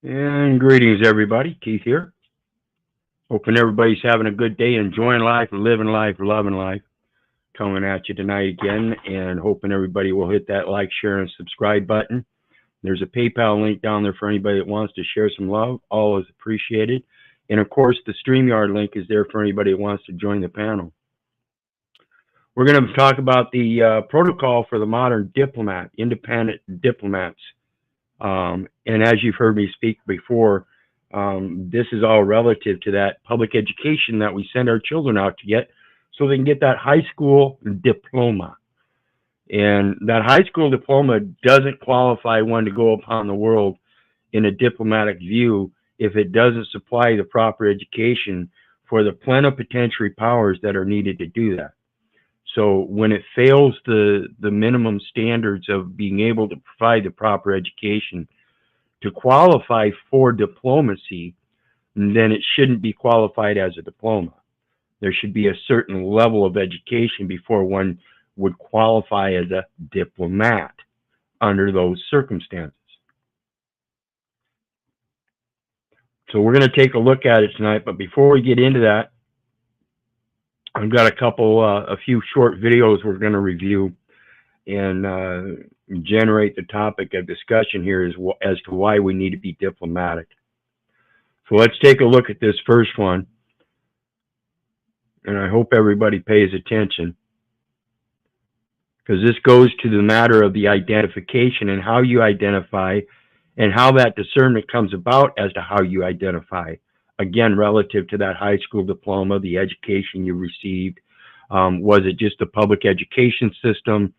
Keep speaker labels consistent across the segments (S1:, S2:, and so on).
S1: And greetings, everybody. Keith here. Hoping everybody's having a good day, enjoying life, living life, loving life. Coming at you tonight again, and hoping everybody will hit that like, share, and subscribe button. There's a PayPal link down there for anybody that wants to share some love. All is appreciated. And of course, the StreamYard link is there for anybody that wants to join the panel. We're going to talk about the protocol for the modern diplomat, independent diplomats. And as you've heard me speak before, this is all relative to that public education that we send our children out to get so they can get that high school diploma. And that high school diploma doesn't qualify one to go upon the world in a diplomatic view if it doesn't supply the proper education for the plenipotentiary powers that are needed to do that. So when it fails the minimum standards of being able to provide the proper education to qualify for diplomacy, then it shouldn't be qualified as a diploma. There should be a certain level of education before one would qualify as a diplomat under those circumstances. So we're going to take a look at it tonight, but before we get into that, I've got a few short videos we're going to review and generate the topic of discussion here as to why we need to be diplomatic. So let's take a look at this first one, and I hope everybody pays attention, because this goes to the matter of the identification and how you identify and how that discernment comes about as to how you identify. Again, relative to that high school diploma, the education you received. Was it just a public education system?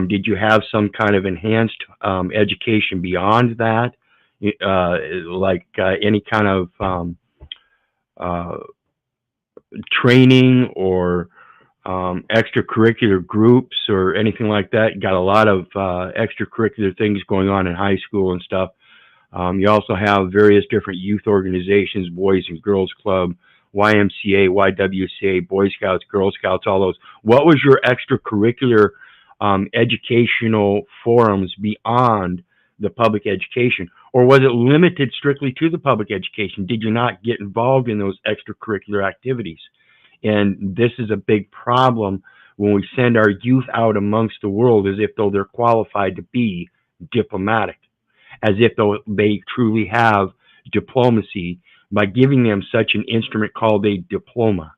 S1: Did you have some kind of enhanced education beyond that? Like any kind of training or extracurricular groups or anything like that? You got a lot of extracurricular things going on in high school and stuff. You also have various different youth organizations, Boys and Girls Club, YMCA, YWCA, Boy Scouts, Girl Scouts, all those. What was your extracurricular educational forums beyond the public education? Or was it limited strictly to the public education? Did you not get involved in those extracurricular activities? And this is a big problem when we send our youth out amongst the world as if though they're qualified to be diplomatic, as if though they truly have diplomacy by giving them such an instrument called a diploma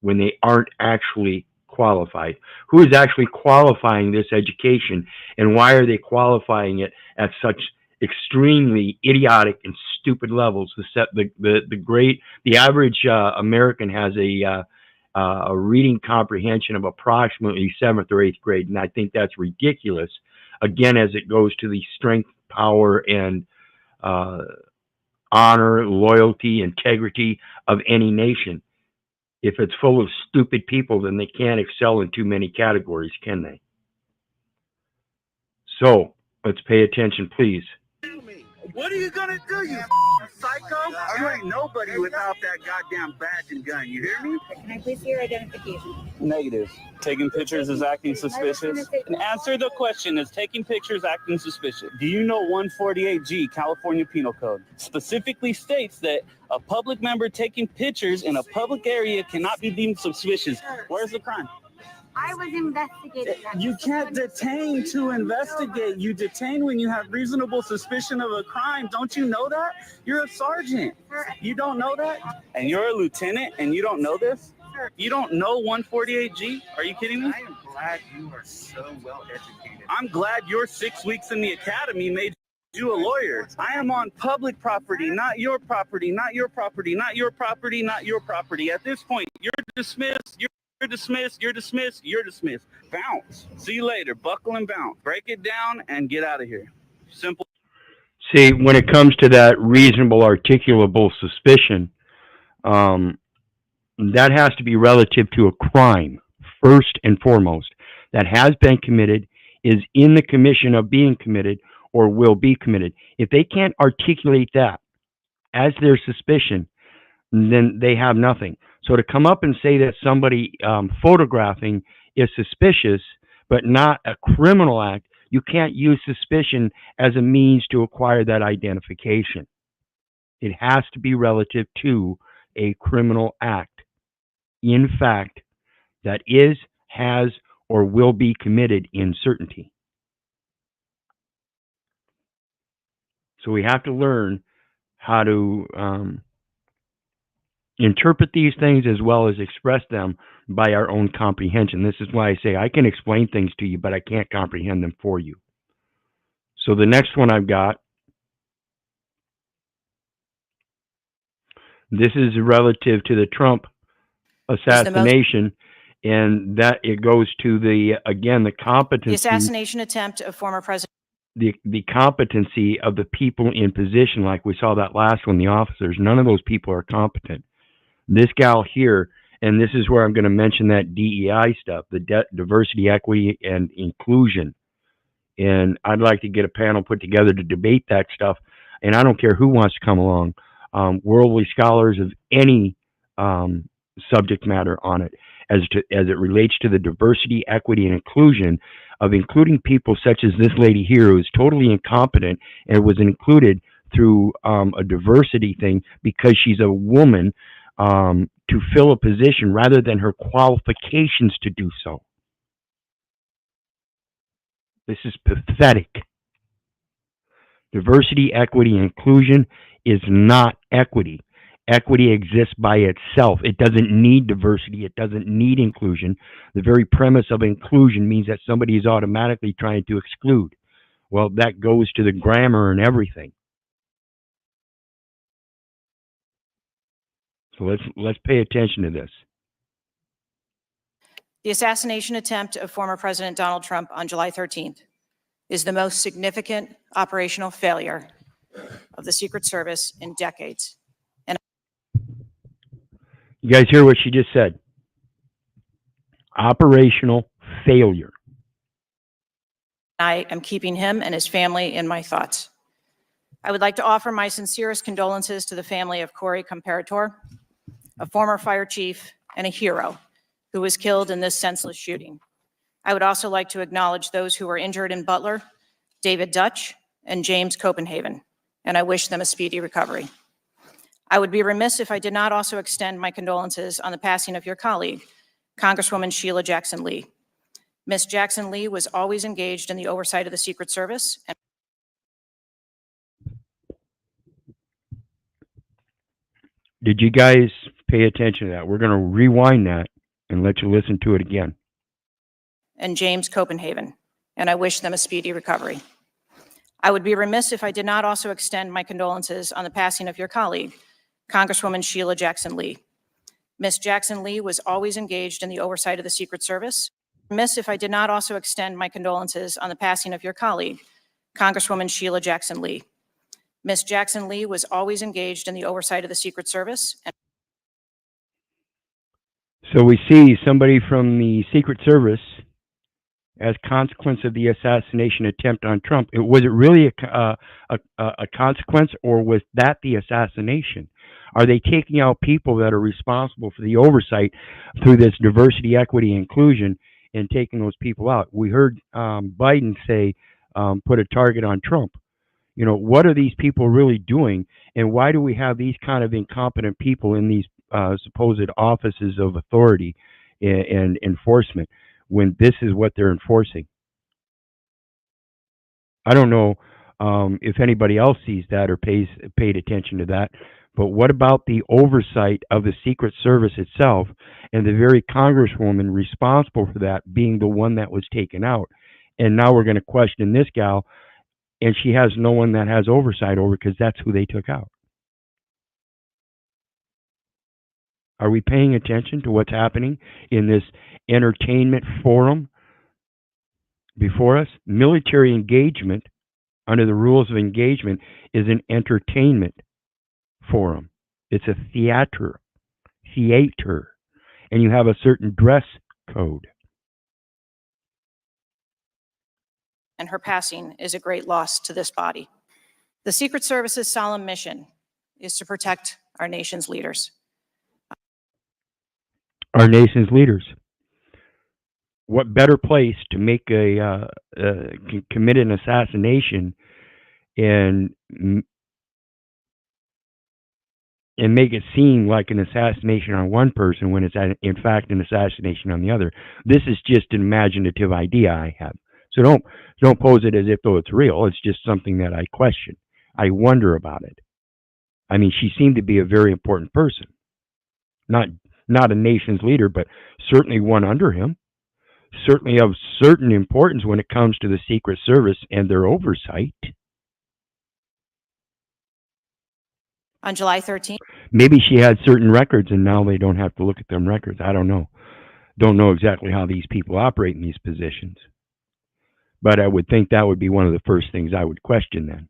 S1: when they aren't actually qualified. Who is actually qualifying this education, and why are they qualifying it at such extremely idiotic and stupid levels? The average American has a reading comprehension of approximately 7th or 8th grade, and I think that's ridiculous. Again, as it goes to the strength, power, and honor, loyalty, integrity of any nation. If it's full of stupid people, then they can't excel in too many categories, can they? So let's pay attention, please.
S2: What are you gonna do, you psycho? You ain't nobody without that goddamn badge and gun, you hear me?
S3: Can I please see your identification?
S4: Negative. Taking pictures is acting suspicious. And answer the question, is taking pictures acting suspicious? Do you know 148G, California Penal Code, specifically states that a public member taking pictures in a public area cannot be deemed suspicious? Where's the crime?
S3: I was investigating that.
S4: You can't detain to investigate. You detain when you have reasonable suspicion of a crime. Don't you know that? You're a sergeant. You don't know that? And you're a lieutenant and you don't know this? You don't know 148G? Are you kidding me?
S2: I am glad you are so well educated.
S4: I'm glad your 6 weeks in the academy made you a lawyer. I am on public property, not your property, not your property, not your property, not your property. At this point, you're dismissed. You're dismissed, you're dismissed, you're dismissed. Bounce. See you later. Buckle and bounce. Break it down and get out of here. Simple.
S1: See, when it comes to that reasonable, articulable suspicion, that has to be relative to a crime, first and foremost, that has been committed, is in the commission of being committed, or will be committed. If they can't articulate that as their suspicion, then they have nothing. So to come up and say that somebody photographing is suspicious, but not a criminal act, You can't use suspicion as a means to acquire that identification. It has to be relative to a criminal act, in fact, that is, has, or will be committed in certainty. So we have to learn how to interpret these things as well as express them by our own comprehension. This is why I say I can explain things to you, but I can't comprehend them for you. So the next one I've got, this is relative to the Trump assassination, and that it goes to the, again, the competency.
S5: The assassination attempt of former President.
S1: The competency of the people in position, like we saw that last one, the officers. None of those people are competent. This gal here, and this is where I'm going to mention that DEI stuff, the diversity, equity, and inclusion. And I'd like to get a panel put together to debate that stuff. And I don't care who wants to come along, worldly scholars of any subject matter on it, as it relates to the diversity, equity, and inclusion of including people such as this lady here, who is totally incompetent and was included through a diversity thing because she's a woman, to fill a position rather than her qualifications to do so. This is pathetic. Diversity, equity, and inclusion is not equity. Equity exists by itself. It doesn't need diversity. It doesn't need inclusion. The very premise of inclusion means that somebody is automatically trying to exclude. Well, that goes to the grammar and everything. So let's pay attention to this.
S5: The assassination attempt of former President Donald Trump on July 13th is the most significant operational failure of the Secret Service in decades.
S1: You guys hear what she just said? Operational failure.
S5: I am keeping him and his family in my thoughts. I would like to offer my sincerest condolences to the family of Corey Comparator, a former fire chief and a hero who was killed in this senseless shooting. I would also like to acknowledge those who were injured in Butler, David Dutch and James Copenhagen, and I wish them a speedy recovery. I would be remiss if I did not also extend my condolences on the passing of your colleague, Congresswoman Sheila Jackson Lee. Ms. Jackson Lee was always engaged in the oversight of the Secret Service.
S1: Did you guys pay attention to that? We're going to rewind that and let you listen to it again.
S5: And James Copenhagen, and I wish them a speedy recovery. I would be remiss if I did not also extend my condolences on the passing of your colleague, Congresswoman Sheila Jackson Lee. Ms. Jackson Lee was always engaged in the oversight of the Secret Service. Remiss if I did not also extend my condolences on the passing of your colleague, Congresswoman Sheila Jackson Lee. Ms. Jackson Lee was always engaged in the oversight of the Secret Service.
S1: So we see somebody from the Secret Service as consequence of the assassination attempt on Trump. Was it really a consequence, or was that the assassination? Are they taking out people that are responsible for the oversight through this diversity, equity, inclusion, and taking those people out? We heard Biden say, put a target on Trump. You know, what are these people really doing, and why do we have these kind of incompetent people in these supposed offices of authority and enforcement when this is what they're enforcing? I don't know if anybody else sees that or paid attention to that, but what about the oversight of the Secret Service itself and the very Congresswoman responsible for that being the one that was taken out? And now we're going to question this gal, and she has no one that has oversight over because that's who they took out. Are we paying attention to what's happening in this entertainment forum before us? Military engagement, under the rules of engagement, is an entertainment forum. It's a theater, and you have a certain dress code.
S5: And her passing is a great loss to this body. The Secret Service's solemn mission is to protect our nation's leaders.
S1: Our nation's leaders. what better place to make commit an assassination and make it seem like an assassination on one person when it's in fact an assassination on the other. This is just an imaginative idea I have. So don't pose it as if though it's real. It's just something that I question. I wonder about it. I mean, she seemed to be a very important person. Not a nation's leader, but certainly one under him. Certainly of certain importance when it comes to the Secret Service and their oversight.
S5: On July 13th,
S1: maybe she had certain records and now they don't have to look at them records. I don't know. Don't know exactly how these people operate in these positions. But I would think that would be one of the first things I would question then,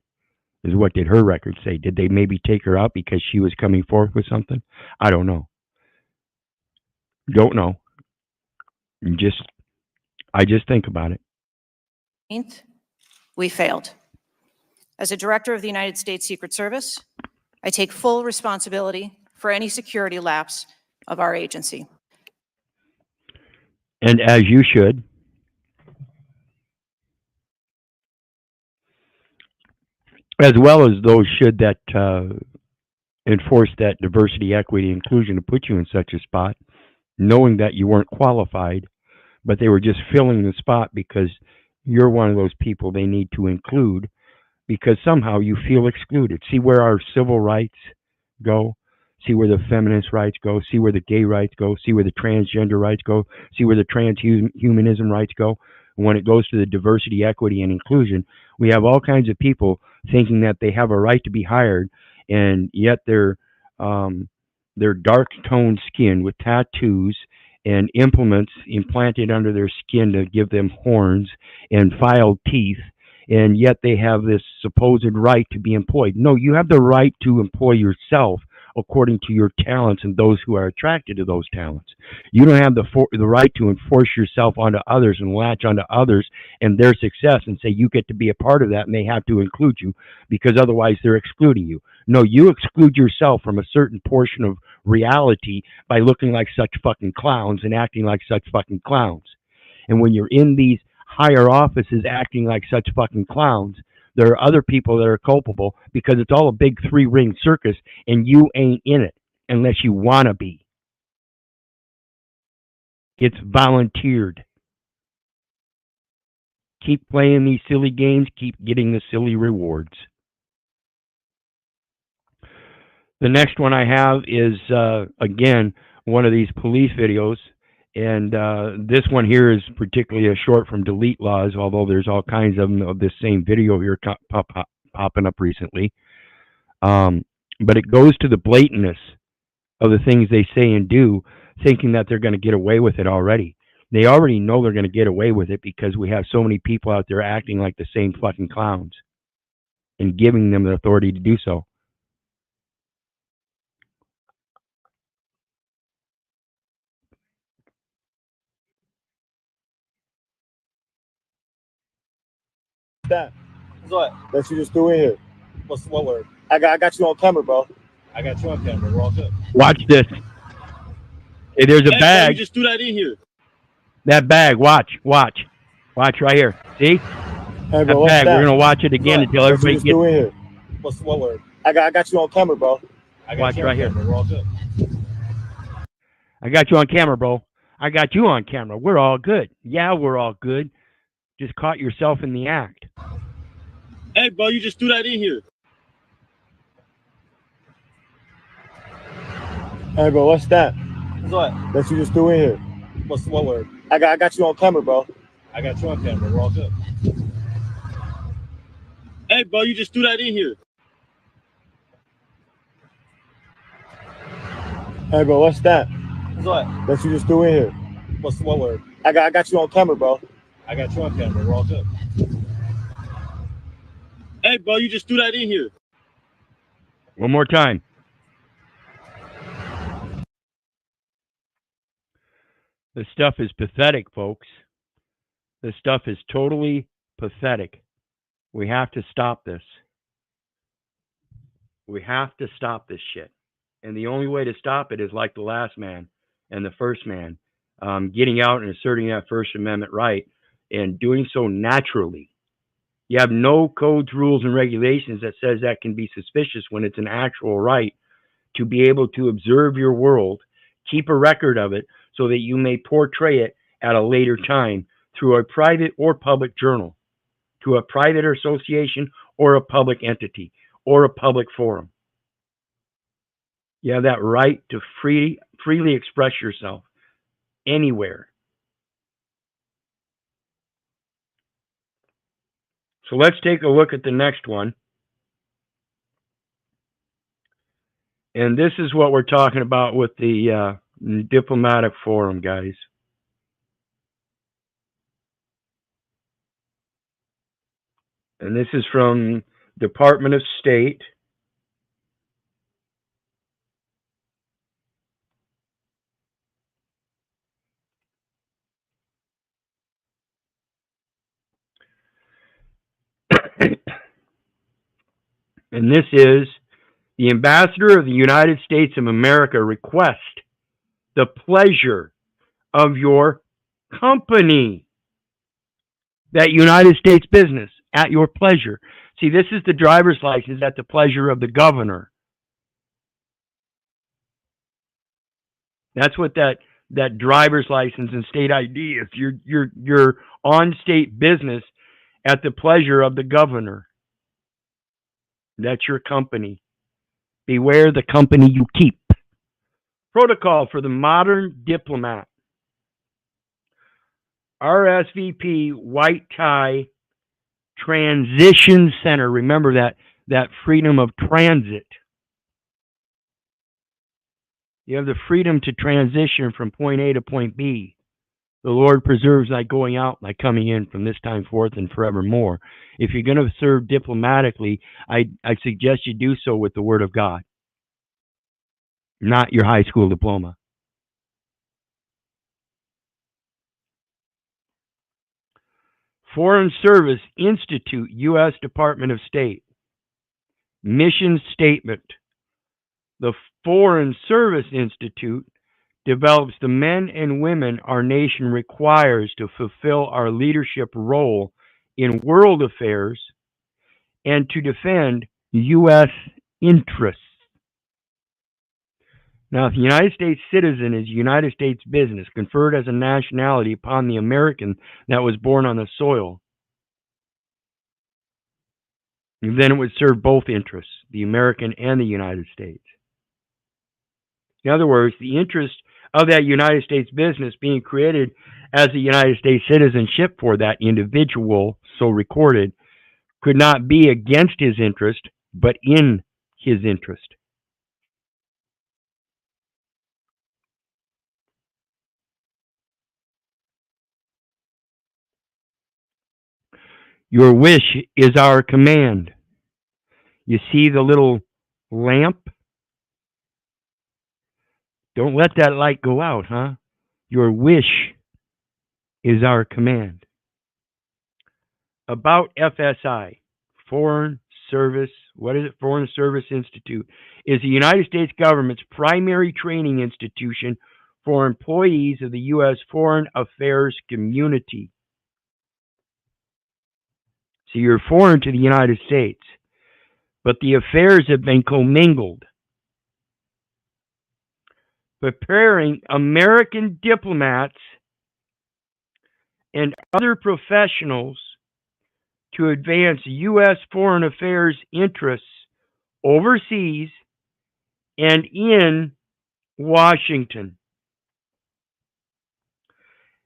S1: is what did her records say? Did they maybe take her out because she was coming forth with something? I don't know. Don't know. I just think about it.
S5: we failed. As a director of the United States Secret Service, I take full responsibility for any security lapse of our agency.
S1: And as you should. As well as those should that enforce that diversity, equity, inclusion to put you in such a spot, knowing that you weren't qualified, but they were just filling the spot because you're one of those people they need to include because somehow you feel excluded. See where our civil rights go? See where the feminist rights go? See where the gay rights go? See where the transgender rights go? See where the transhumanism rights go? When it goes to the diversity, equity, and inclusion, we have all kinds of people thinking that they have a right to be hired, and yet they're dark-toned skin with tattoos and implements implanted under their skin to give them horns and filed teeth, and yet they have this supposed right to be employed. No, you have the right to employ yourself according to your talents and those who are attracted to those talents. You don't have the right to enforce yourself onto others and latch onto others and their success and say you get to be a part of that and they have to include you because otherwise they're excluding you. No, you exclude yourself from a certain portion of reality by looking like such fucking clowns and acting like such fucking clowns. And when you're in these higher offices acting like such fucking clowns, there are other people that are culpable because it's all a big three-ring circus and you ain't in it unless you want to be. It's volunteered. Keep playing these silly games, keep getting the silly rewards. The next one I have is, again, one of these police videos. And this one here is particularly a short from Delete Laws, although there's all kinds of them of this same video here popping up recently. But it goes to the blatantness of the things they say and do, thinking that they're going to get away with it already. They already know they're going to get away with it because we have so many people out there acting like the same fucking clowns and giving them the authority to do so.
S6: That. What? That you just threw in here. What word? I got you on camera, bro. I got you on camera. We're all good.
S1: Watch this. Hey, there's a bag.
S6: Bro, you just threw that in here.
S1: That bag. Watch right here. See?
S6: Hey, bro,
S1: that bag.
S6: That?
S1: We're gonna watch it again until everybody gets.
S6: Threw in here. What word? I got you on camera, bro.
S1: Watch right here.
S6: We're all good.
S1: I got you on camera, bro. I got you on camera. We're all good. Yeah, we're all good. Just caught yourself in the act.
S6: Hey, bro, you just threw that in here. Hey, bro, what's that? What? That you just threw in here. What word? I got you on camera, bro. I got you on camera. We're all good. Hey, bro, you just threw that in here. Hey, bro, what's that? What? That you just threw in here. What word? I got you on camera, bro. I got you on camera. We're all good. Hey, bro, you just threw that in here.
S1: One more time. This stuff is pathetic, folks. This stuff is totally pathetic. We have to stop this. We have to stop this shit. And the only way to stop it is like the last man and the first man. getting out and asserting that First Amendment right and doing so naturally. You have no codes, rules, and regulations that says that can be suspicious when it's an actual right to be able to observe your world, keep a record of it so that you may portray it at a later time through a private or public journal, to a private association or a public entity or a public forum. You have that right to freely express yourself anywhere. So let's take a look at the next one. And this is what we're talking about with the diplomatic forum, guys. And this is from Department of State. And this is: the ambassador of the United States of America requests the pleasure of your company. That United States business, at your pleasure. See, this is the driver's license at the pleasure of the governor. That's what that driver's license and state ID is. You're on state business at the pleasure of the governor. That's your company. Beware the company you keep. Protocol for the modern diplomat. RSVP white tie transition center. Remember that freedom of transit. You have the freedom to transition from point A to point B. The Lord preserves thy going out, thy coming in from this time forth and forevermore. If you're going to serve diplomatically, I suggest you do so with the Word of God, not your high school diploma. Foreign Service Institute, U.S. Department of State. Mission statement. The Foreign Service Institute develops the men and women our nation requires to fulfill our leadership role in world affairs and to defend U.S. interests. Now, if the United States citizen is United States business, conferred as a nationality upon the American that was born on the soil, then it would serve both interests, the American and the United States. In other words, the interest of that United States business being created as a United States citizenship for that individual, so recorded, could not be against his interest, but in his interest. Your wish is our command. You see the little lamp? Don't let that light go out, huh? Your wish is our command. About FSI, Foreign Service, what is it? Foreign Service Institute is the United States government's primary training institution for employees of the U.S. Foreign Affairs community. So you're foreign to the United States, but the affairs have been commingled. Preparing American diplomats and other professionals to advance U.S. foreign affairs interests overseas and in Washington.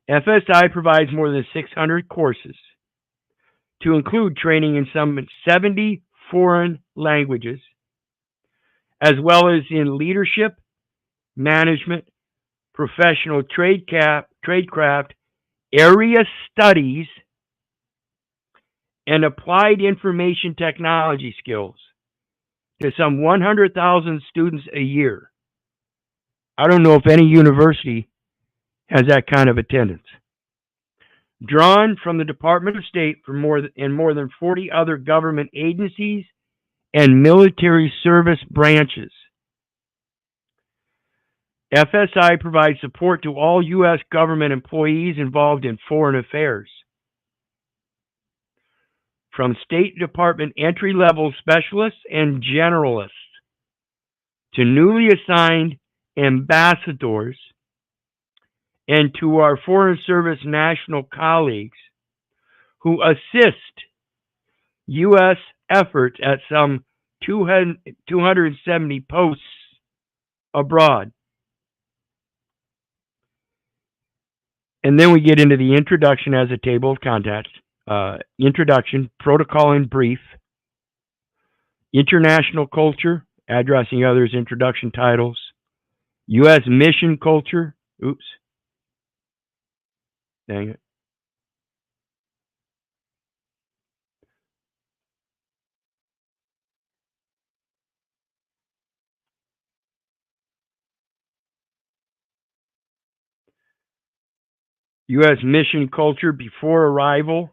S1: FSI provides more than 600 courses to include training in some 70 foreign languages, as well as in leadership, management, professional tradecraft, area studies, and applied information technology skills to some 100,000 students a year. I don't know if any university has that kind of attendance. Drawn from the Department of State for more than 40 other government agencies and military service branches. FSI provides support to all U.S. government employees involved in foreign affairs, from State Department entry-level specialists and generalists to newly assigned ambassadors and to our Foreign Service national colleagues who assist U.S. efforts at some 270 posts abroad. And then we get into the introduction as a table of contents. Introduction, protocol in brief, international culture, addressing others, introduction titles, U.S. mission culture, oops, dang it. U.S. mission culture before arrival.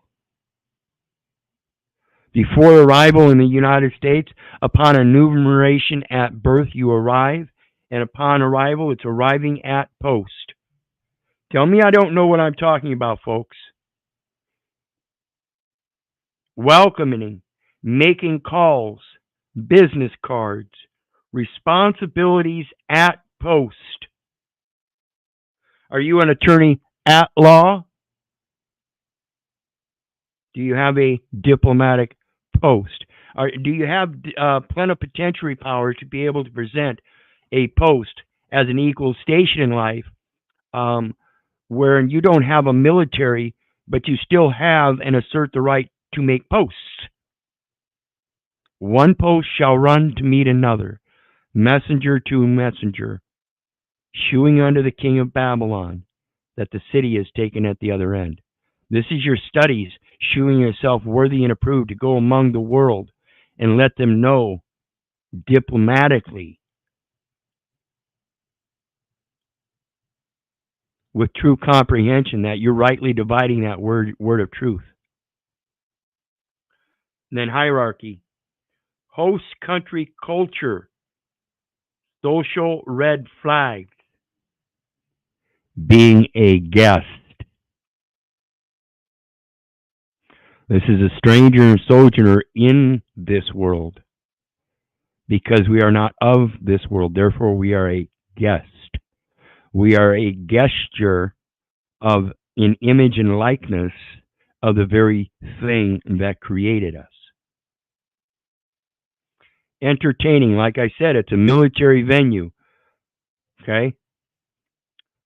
S1: Before arrival in the United States, upon enumeration at birth, you arrive, and upon arrival, it's arriving at post. Tell me I don't know what I'm talking about, folks. Welcoming, making calls, business cards, responsibilities at post. Are you an attorney at law? Do you have a diplomatic post? Do you have plenipotentiary power to be able to present a post as an equal station in life, where you don't have a military, but you still have and assert the right to make posts? One post shall run to meet another, messenger to messenger, shewing unto the king of Babylon that the city is taken at the other end. This is your studies, shewing yourself worthy and approved to go among the world and let them know diplomatically, with true comprehension, that you're rightly dividing that word of truth. And then hierarchy, host country culture, social red flags, being a guest. This is a stranger and sojourner in this world, because we are not of this world. Therefore, we are a guest. We are a gesture of an image and likeness of the very thing that created us. Entertaining, like I said, it's a military venue. Okay?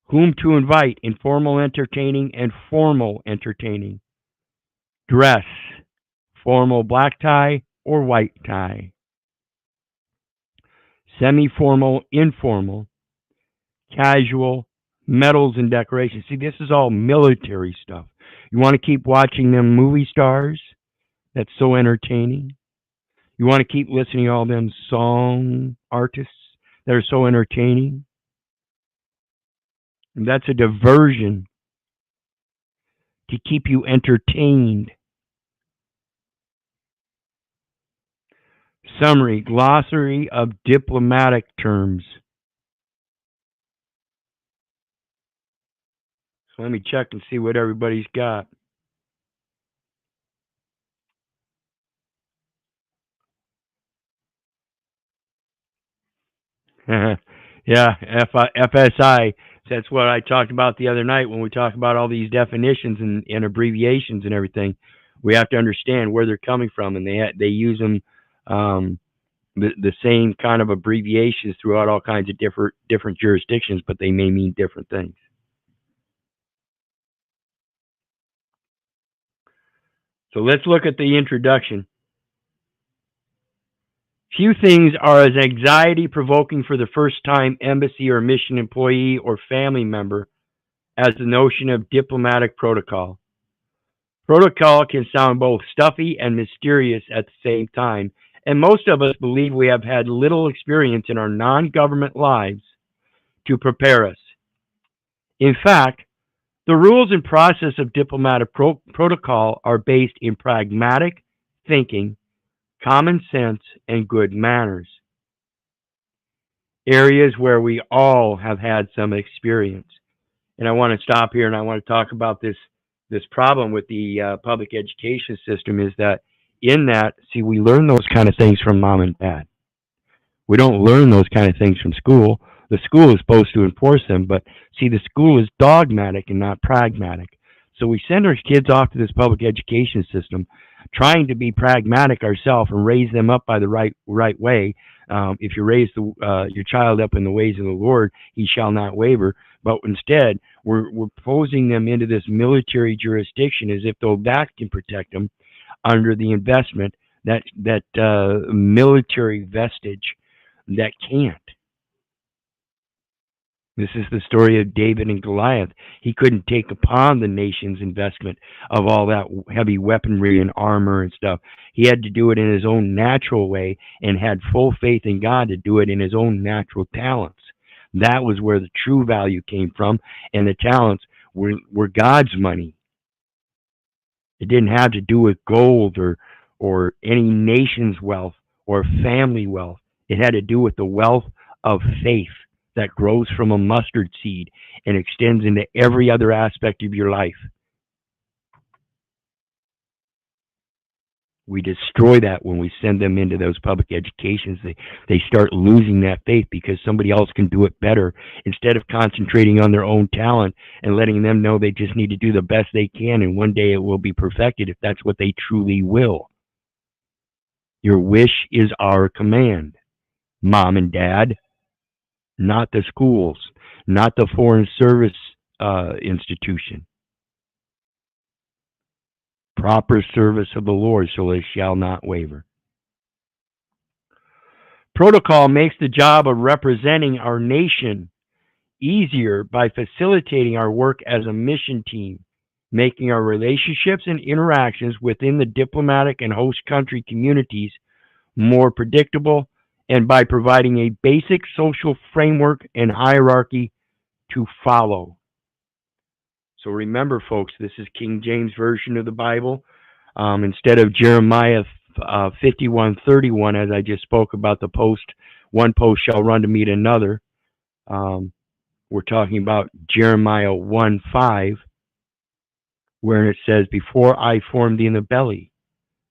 S1: Whom to invite, informal entertaining and formal entertaining. Dress, formal black tie or white tie. Semi-formal, informal, casual, medals and decorations. See, this is all military stuff. You want to keep watching them movie stars? That's so entertaining. You want to keep listening to all them song artists that are so entertaining? And that's a diversion to keep you entertained. Summary, glossary of diplomatic terms. So let me check and see what everybody's got. Yeah, FSI. That's what I talked about the other night when we talked about all these definitions and abbreviations and everything. We have to understand where they're coming from, and they use them, the same kind of abbreviations throughout all kinds of different jurisdictions, but they may mean different things. So let's look at the introduction. Few things are as anxiety-provoking for the first-time embassy or mission employee or family member as the notion of diplomatic protocol. Protocol can sound both stuffy and mysterious at the same time, and most of us believe we have had little experience in our non-government lives to prepare us. In fact, the rules and process of diplomatic protocol are based in pragmatic thinking, common sense, and good manners. areas where we all have had some experience. And I want to stop here and I want to talk about this problem with the public education system is that in that, see, we learn those kind of things from mom and dad. We don't learn those kind of things from school. The school is supposed to enforce them, but see, the school is dogmatic and not pragmatic. So we send our kids off to this public education system, trying to be pragmatic ourselves and raise them up by the right way. If you raise your child up in the ways of the Lord, he shall not waver. But instead, we're posing them into this military jurisdiction as if though that can protect them under the investment that military vestige that can't. This is the story of David and Goliath. He couldn't take upon the nation's investment of all that heavy weaponry and armor and stuff. He had to do it in his own natural way and had full faith in God to do it in his own natural talents. That was where the true value came from, and the talents were God's money. It didn't have to do with gold or any nation's wealth or family wealth. It had to do with the wealth of faith that grows from a mustard seed and extends into every other aspect of your life. We destroy that when we send them into those public educations. They start losing that faith because somebody else can do it better instead of concentrating on their own talent and letting them know they just need to do the best they can, and one day it will be perfected if that's what they truly will. Your wish is our command, mom and dad, not the schools, not the foreign service institution. Proper service of the Lord, so they shall not waver. Protocol makes the job of representing our nation easier by facilitating our work as a mission team, making our relationships and interactions within the diplomatic and host country communities more predictable, and by providing a basic social framework and hierarchy to follow. So remember, folks, this is King James Version of the Bible. Instead of Jeremiah 51:31, as I just spoke about the post, one post shall run to meet another. We're talking about Jeremiah 1:5, where it says, before I formed thee in the belly,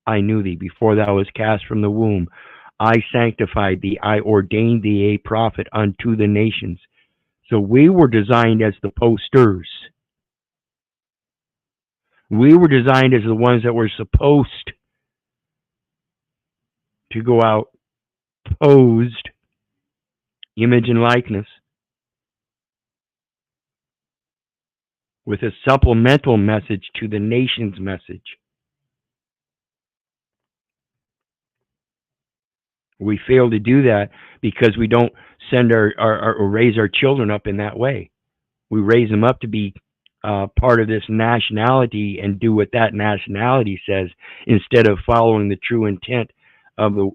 S1: I knew thee. Before thou was cast from the womb, I sanctified thee. I ordained thee a prophet unto the nations. So we were designed as the posters. We were designed as the ones that were supposed to go out posed, image and likeness, with a supplemental message to the nation's message. We fail to do that because we don't send or raise our children up in that way. We raise them up to be part of this nationality and do what that nationality says instead of following the true intent of the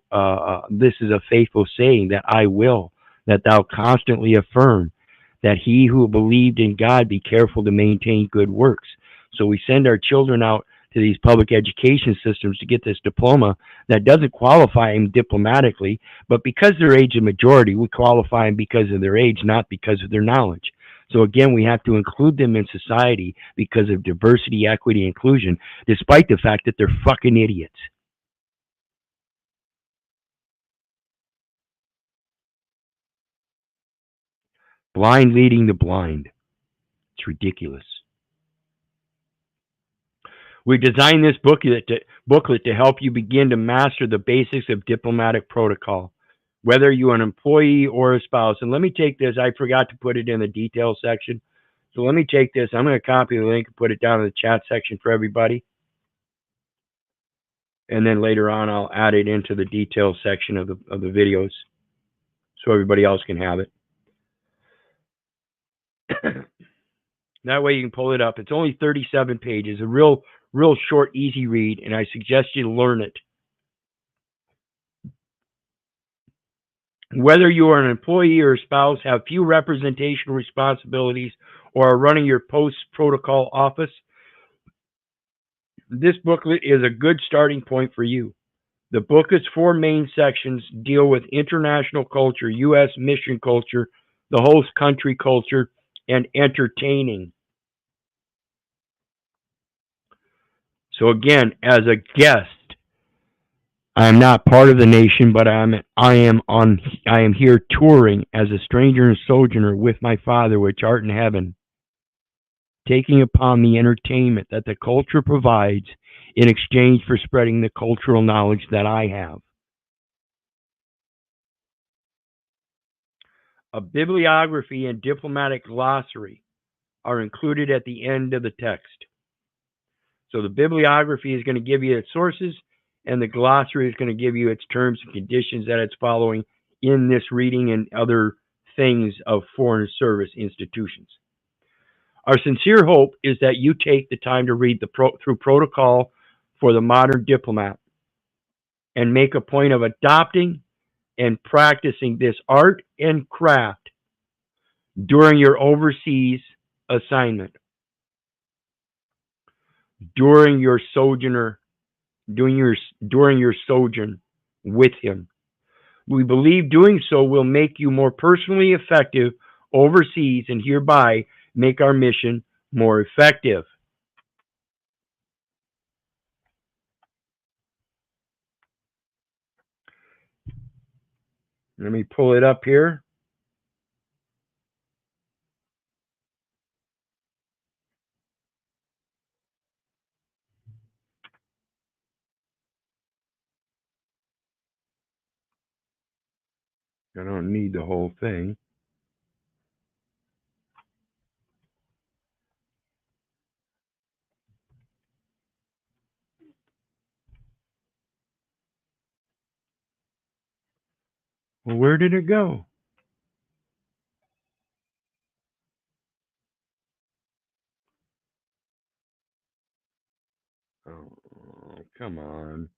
S1: this is a faithful saying that I will, that thou constantly affirm, that he who believed in God be careful to maintain good works. So we send our children out to these public education systems to get this diploma that doesn't qualify them diplomatically, but because they're age of majority, we qualify them because of their age, not because of their knowledge. So again, we have to include them in society because of diversity, equity, inclusion, despite the fact that they're fucking idiots. Blind leading the blind. It's ridiculous. We designed this booklet to help you begin to master the basics of diplomatic protocol, whether you're an employee or a spouse. And let me take this. I forgot to put it in the details section. So let me take this. I'm going to copy the link and put it down in the chat section for everybody. And then later on, I'll add it into the details section of the videos so everybody else can have it. That way you can pull it up. It's only 37 pages, a real short, easy read, and I suggest you learn it. Whether you are an employee or a spouse, have few representational responsibilities, or are running your post-protocol office, this booklet is a good starting point for you. The book is 4 main sections, deal with international culture, U.S. mission culture, the host country culture, and entertaining. So again, as a guest, I am not part of the nation, but I am here touring as a stranger and sojourner with my Father which art in heaven, taking upon the entertainment that the culture provides in exchange for spreading the cultural knowledge that I have. A bibliography and diplomatic glossary are included at the end of the text. So the bibliography is going to give you its sources, and the glossary is going to give you its terms and conditions that it's following in this reading and other things of foreign service institutions. Our sincere hope is that you take the time to read through Protocol for the Modern Diplomat and make a point of adopting and practicing this art and craft during your overseas assignment, during your sojourn with him. We believe doing so will make you more personally effective overseas and hereby make our mission more effective. Let me pull it up here. I don't need the whole thing. Well, where did it go? Oh, come on.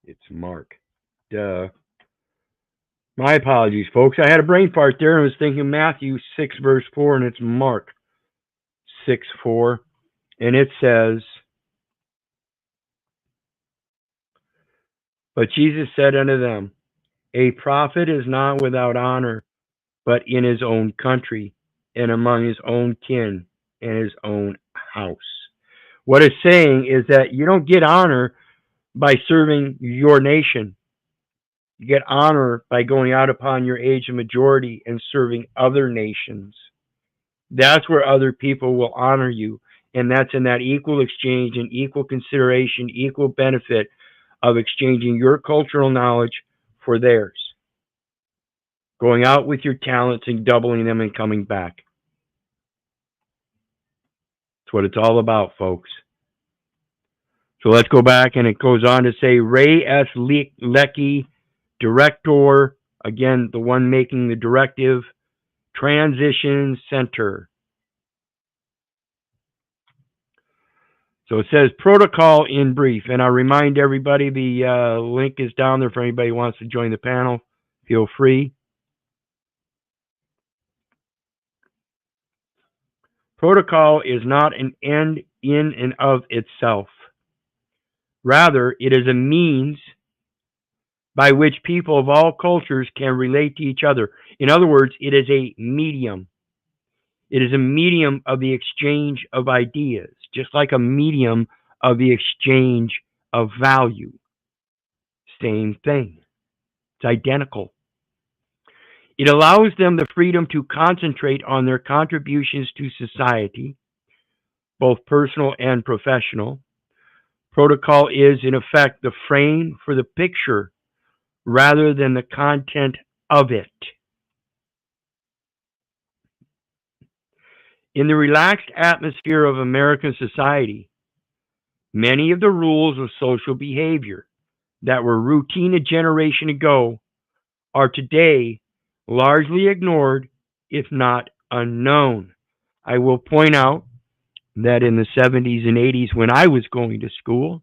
S1: It's Mark. Duh. My apologies, folks. I had a brain fart there and was thinking Matthew 6, verse 4, and it's Mark 6, 4. And it says, "But Jesus said unto them, A prophet is not without honor, but in his own country, and among his own kin, and his own house." What it's saying is that you don't get honor by serving your nation. You get honor by going out upon your age of majority and serving other nations. That's where other people will honor you. And that's in that equal exchange and equal consideration, equal benefit of exchanging your cultural knowledge for theirs. Going out with your talents and doubling them and coming back. That's what it's all about, folks. So let's go back, and it goes on to say, Ray S. Leckie, Director, again, the one making the directive, Transition Center. So it says protocol in brief, and I remind everybody the link is down there for anybody who wants to join the panel. Feel free. Protocol is not an end in and of itself. Rather, it is a means by which people of all cultures can relate to each other. In other words, it is a medium. It is a medium of the exchange of ideas, just like a medium of the exchange of value. Same thing. It's identical. It allows them the freedom to concentrate on their contributions to society, both personal and professional. Protocol is, in effect, the frame for the picture rather than the content of it. In the relaxed atmosphere of American society, many of the rules of social behavior that were routine a generation ago are today largely ignored, if not unknown. I will point out that in the 70s and 80s, when I was going to school,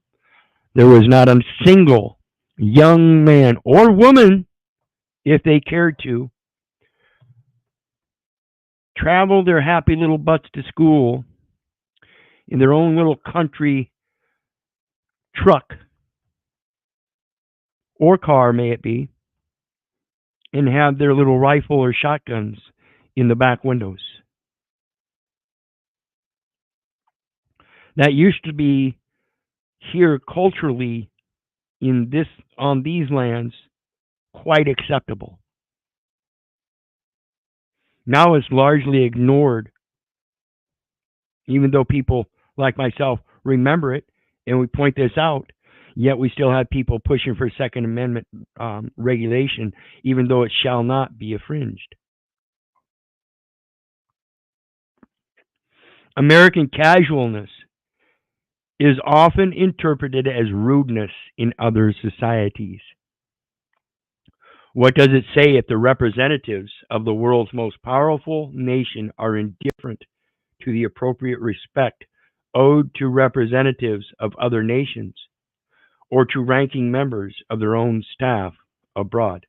S1: there was not a single young man or woman, if they cared to, travel their happy little butts to school in their own little country truck or car, may it be, and have their little rifle or shotguns in the back windows. That used to be here culturally on these lands quite acceptable. Now it's largely ignored, even though people like myself remember it and we point this out. Yet we still have people pushing for Second Amendment regulation, even though it shall not be infringed. American casualness is often interpreted as rudeness in other societies. What does it say if the representatives of the world's most powerful nation are indifferent to the appropriate respect owed to representatives of other nations or to ranking members of their own staff abroad?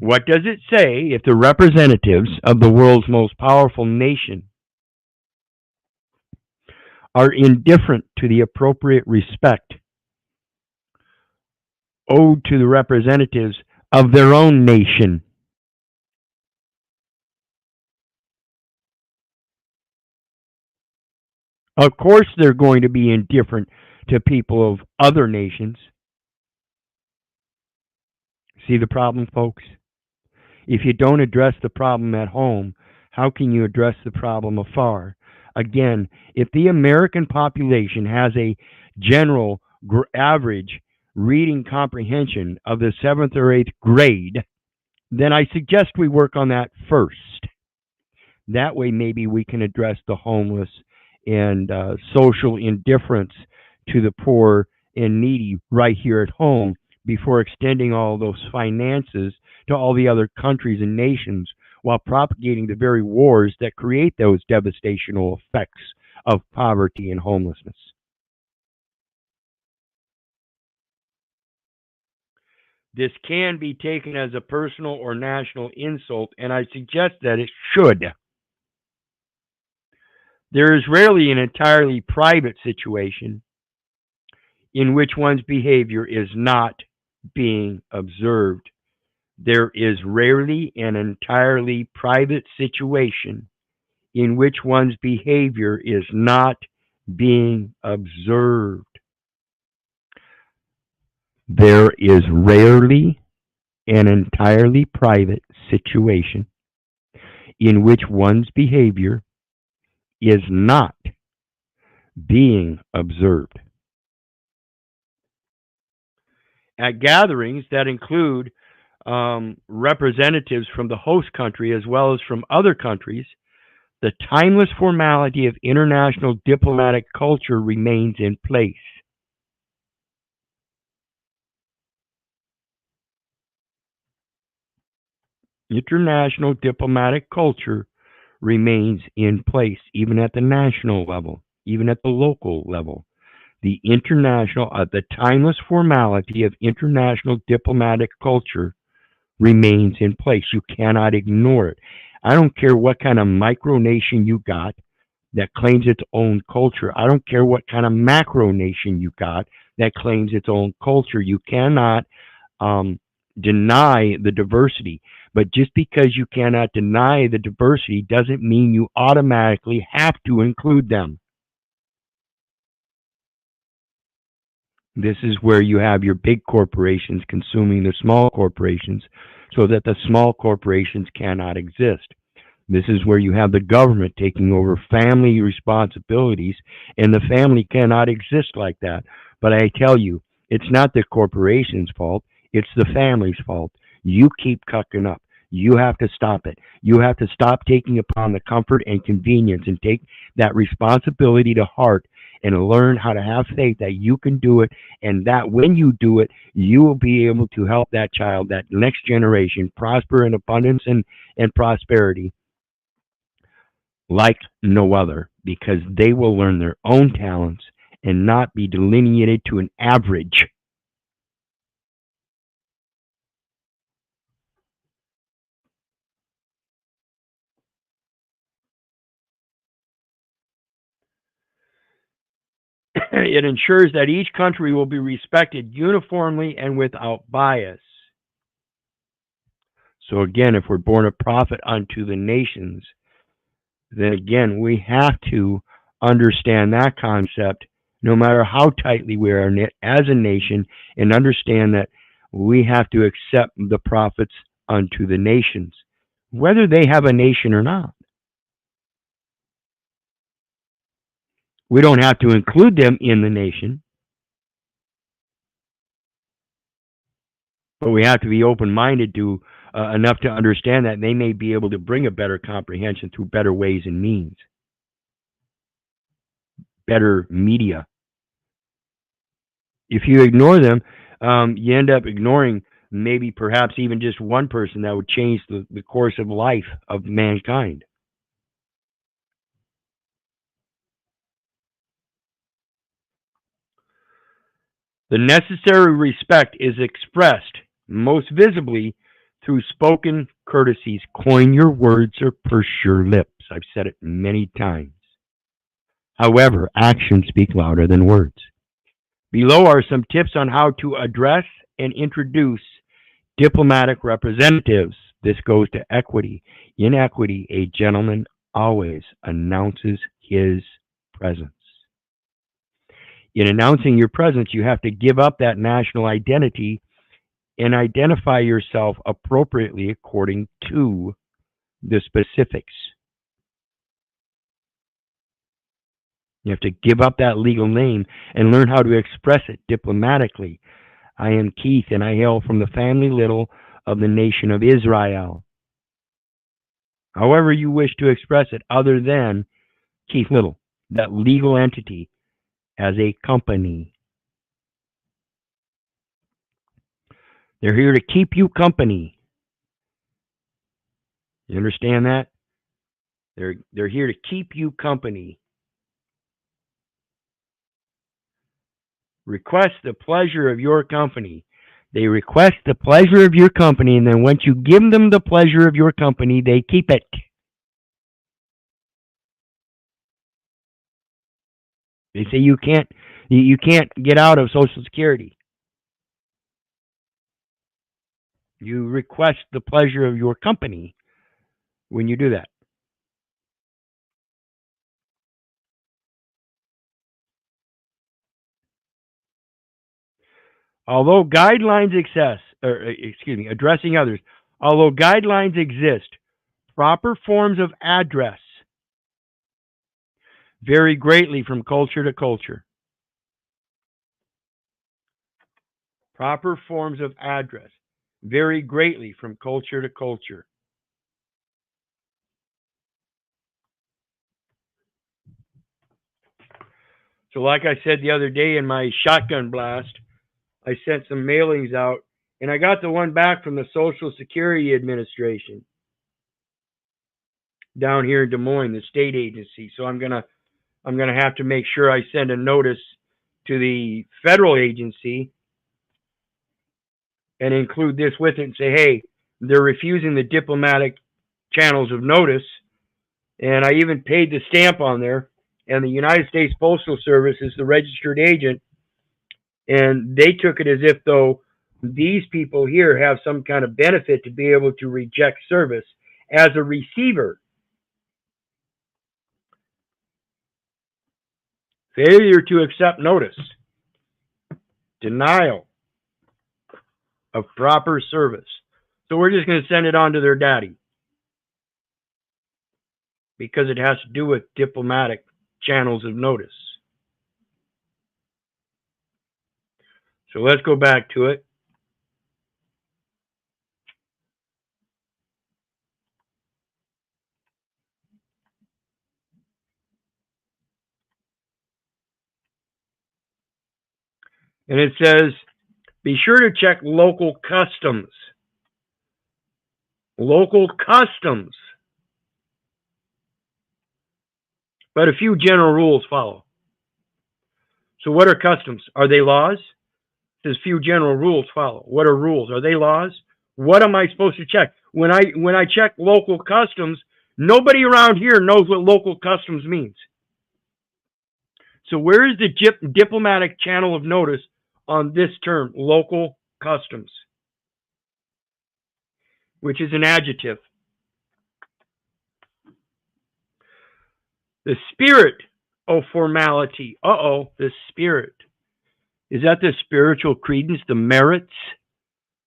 S1: What does it say if the representatives of the world's most powerful nation are indifferent to the appropriate respect owed to the representatives of their own nation? Of course, they're going to be indifferent to people of other nations. See the problem, folks? If you don't address the problem at home, how can you address the problem afar? Again, if the American population has a general average reading comprehension of the 7th or 8th grade, then I suggest we work on that first. That way, maybe we can address the homeless and social indifference to the poor and needy right here at home before extending all those finances to all the other countries and nations while propagating the very wars that create those devastational effects of poverty and homelessness. This can be taken as a personal or national insult, and I suggest that it should. There is rarely an entirely private situation in which one's behavior is not being observed. There is rarely an entirely private situation in which one's behavior is not being observed. There is rarely an entirely private situation in which one's behavior is not being observed. At gatherings that include representatives from the host country as well as from other countries, the timeless formality of international diplomatic culture remains in place. International diplomatic culture remains in place, even at the national level, even at the local level. The timeless formality of international diplomatic culture remains in place. You cannot ignore it. I don't care what kind of micronation you got that claims its own culture. I don't care what kind of macronation you got that claims its own culture. You cannot deny the diversity. But just because you cannot deny the diversity doesn't mean you automatically have to include them. This is where you have your big corporations consuming the small corporations so that the small corporations cannot exist. This is where you have the government taking over family responsibilities, and the family cannot exist like that. But I tell you, it's not the corporation's fault, it's the family's fault. You keep cucking up. You have to stop it. You have to stop taking upon the comfort and convenience and take that responsibility to heart and learn how to have faith that you can do it, and that when you do it, you will be able to help that child, that next generation, prosper in abundance and prosperity like no other, because they will learn their own talents and not be delineated to an average. It ensures that each country will be respected uniformly and without bias. So again, if we're born a prophet unto the nations, then again, we have to understand that concept no matter how tightly we are knit as a nation, and understand that we have to accept the prophets unto the nations, whether they have a nation or not. We don't have to include them in the nation, but we have to be open-minded to enough to understand that they may be able to bring a better comprehension through better ways and means, better media. If you ignore them, you end up ignoring maybe perhaps even just one person that would change the course of life of mankind. The necessary respect is expressed most visibly through spoken courtesies. Coin your words or purse your lips. I've said it many times. However, actions speak louder than words. Below are some tips on how to address and introduce diplomatic representatives. This goes to equity. In equity, a gentleman always announces his presence. In announcing your presence, you have to give up that national identity and identify yourself appropriately according to the specifics. You have to give up that legal name and learn how to express it diplomatically. I am Keith, and I hail from the family little of the nation of Israel. However you wish to express it, other than Keith Little, that legal entity as a company. They're here to keep you company. You understand that? They're here to keep you company. Request the pleasure of your company. They request the pleasure of your company, and then once you give them the pleasure of your company, they keep it. They say you can't get out of Social Security. You request the pleasure of your company when you do that. Although guidelines addressing others, although guidelines exist, proper forms of address vary greatly from culture to culture. Proper forms of address vary greatly from culture to culture. So like I said the other day in my shotgun blast, I sent some mailings out, and I got the one back from the Social Security Administration down here in Des Moines, the state agency. So I'm gonna have to make sure I send a notice to the federal agency and include this with it and say, hey, they're refusing the diplomatic channels of notice. And I even paid the stamp on there. And the United States Postal Service is the registered agent. And they took it as if though these people here have some kind of benefit to be able to reject service as a receiver. Failure to accept notice. Denial of proper service. So we're just going to send it on to their daddy, because it has to do with diplomatic channels of notice. So let's go back to it. And it says, be sure to check local customs. Local customs. But a few general rules follow. So what are customs? Are they laws? There's few general rules follow. What are rules? Are they laws? What am I supposed to check? When I check local customs, nobody around here knows what local customs means. So where is the diplomatic channel of notice on this term, local customs, which is an adjective? The spirit of formality. The spirit. Is that the spiritual credence, the merits?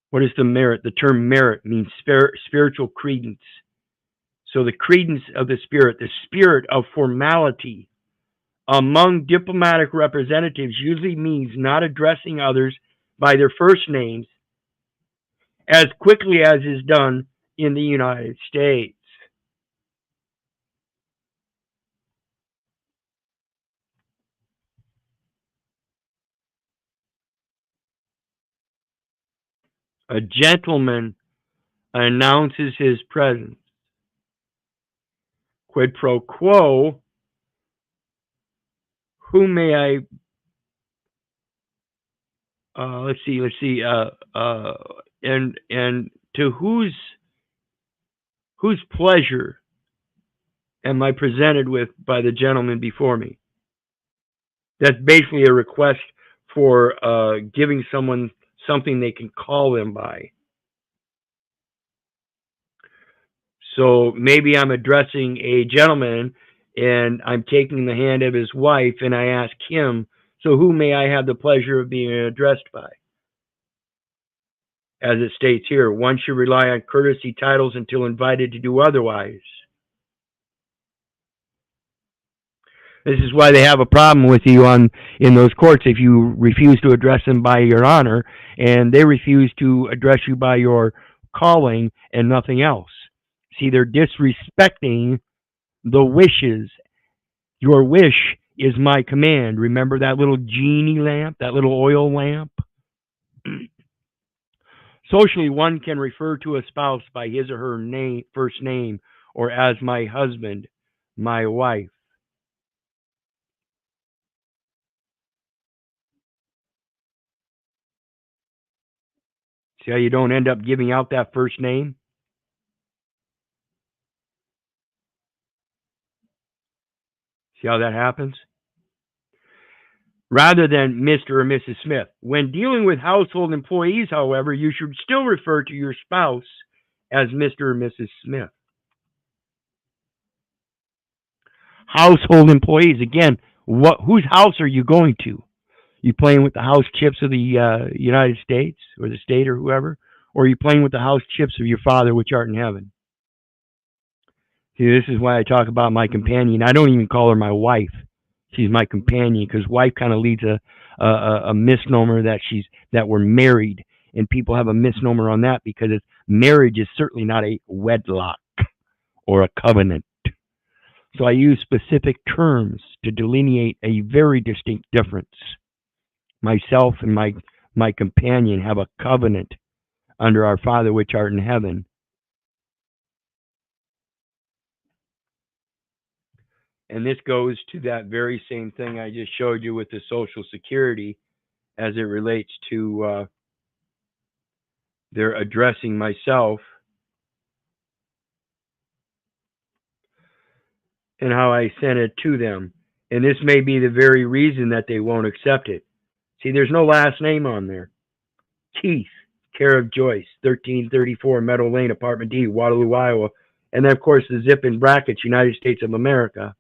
S1: What is the merit? The term merit means spiritual credence. So the credence of the spirit of formality among diplomatic representatives usually means not addressing others by their first names as quickly as is done in the United States. A gentleman announces his presence. Quid pro quo. Who may I? Let's see. And to whose pleasure am I presented with by the gentleman before me? That's basically a request for giving someone something they can call them by. So maybe I'm addressing a gentleman and I'm taking the hand of his wife and I ask him, so who may I have the pleasure of being addressed by? As it states here, one should rely on courtesy titles until invited to do otherwise. This is why they have a problem with you in those courts if you refuse to address them by your honor and they refuse to address you by your calling and nothing else. See, they're disrespecting the wishes. Your wish is my command. Remember that little genie lamp, that little oil lamp? Socially, one can refer to a spouse by his or her first name, or as my husband, my wife. See how you don't end up giving out that first name? See how that happens? Rather than Mr. or Mrs. Smith. When dealing with household employees, however, you should still refer to your spouse as Mr. or Mrs. Smith. Household employees, again, whose house are you going to? You playing with the house chips of the United States or the state or whoever? Or are you playing with the house chips of your Father which art in heaven? See, this is why I talk about my companion. I don't even call her my wife. She's my companion, because wife kind of leads a misnomer that we're married, and people have a misnomer on that because marriage is certainly not a wedlock or a covenant. So I use specific terms to delineate a very distinct difference. Myself and my companion have a covenant under our Father which art in heaven. And this goes to that very same thing I just showed you with the Social Security as it relates to their addressing myself and how I sent it to them. And this may be the very reason that they won't accept it. See, there's no last name on there. Keith, care of Joyce, 1334 Meadow Lane, Apartment D, Waterloo, Iowa. And then, of course, the zip in brackets, United States of America.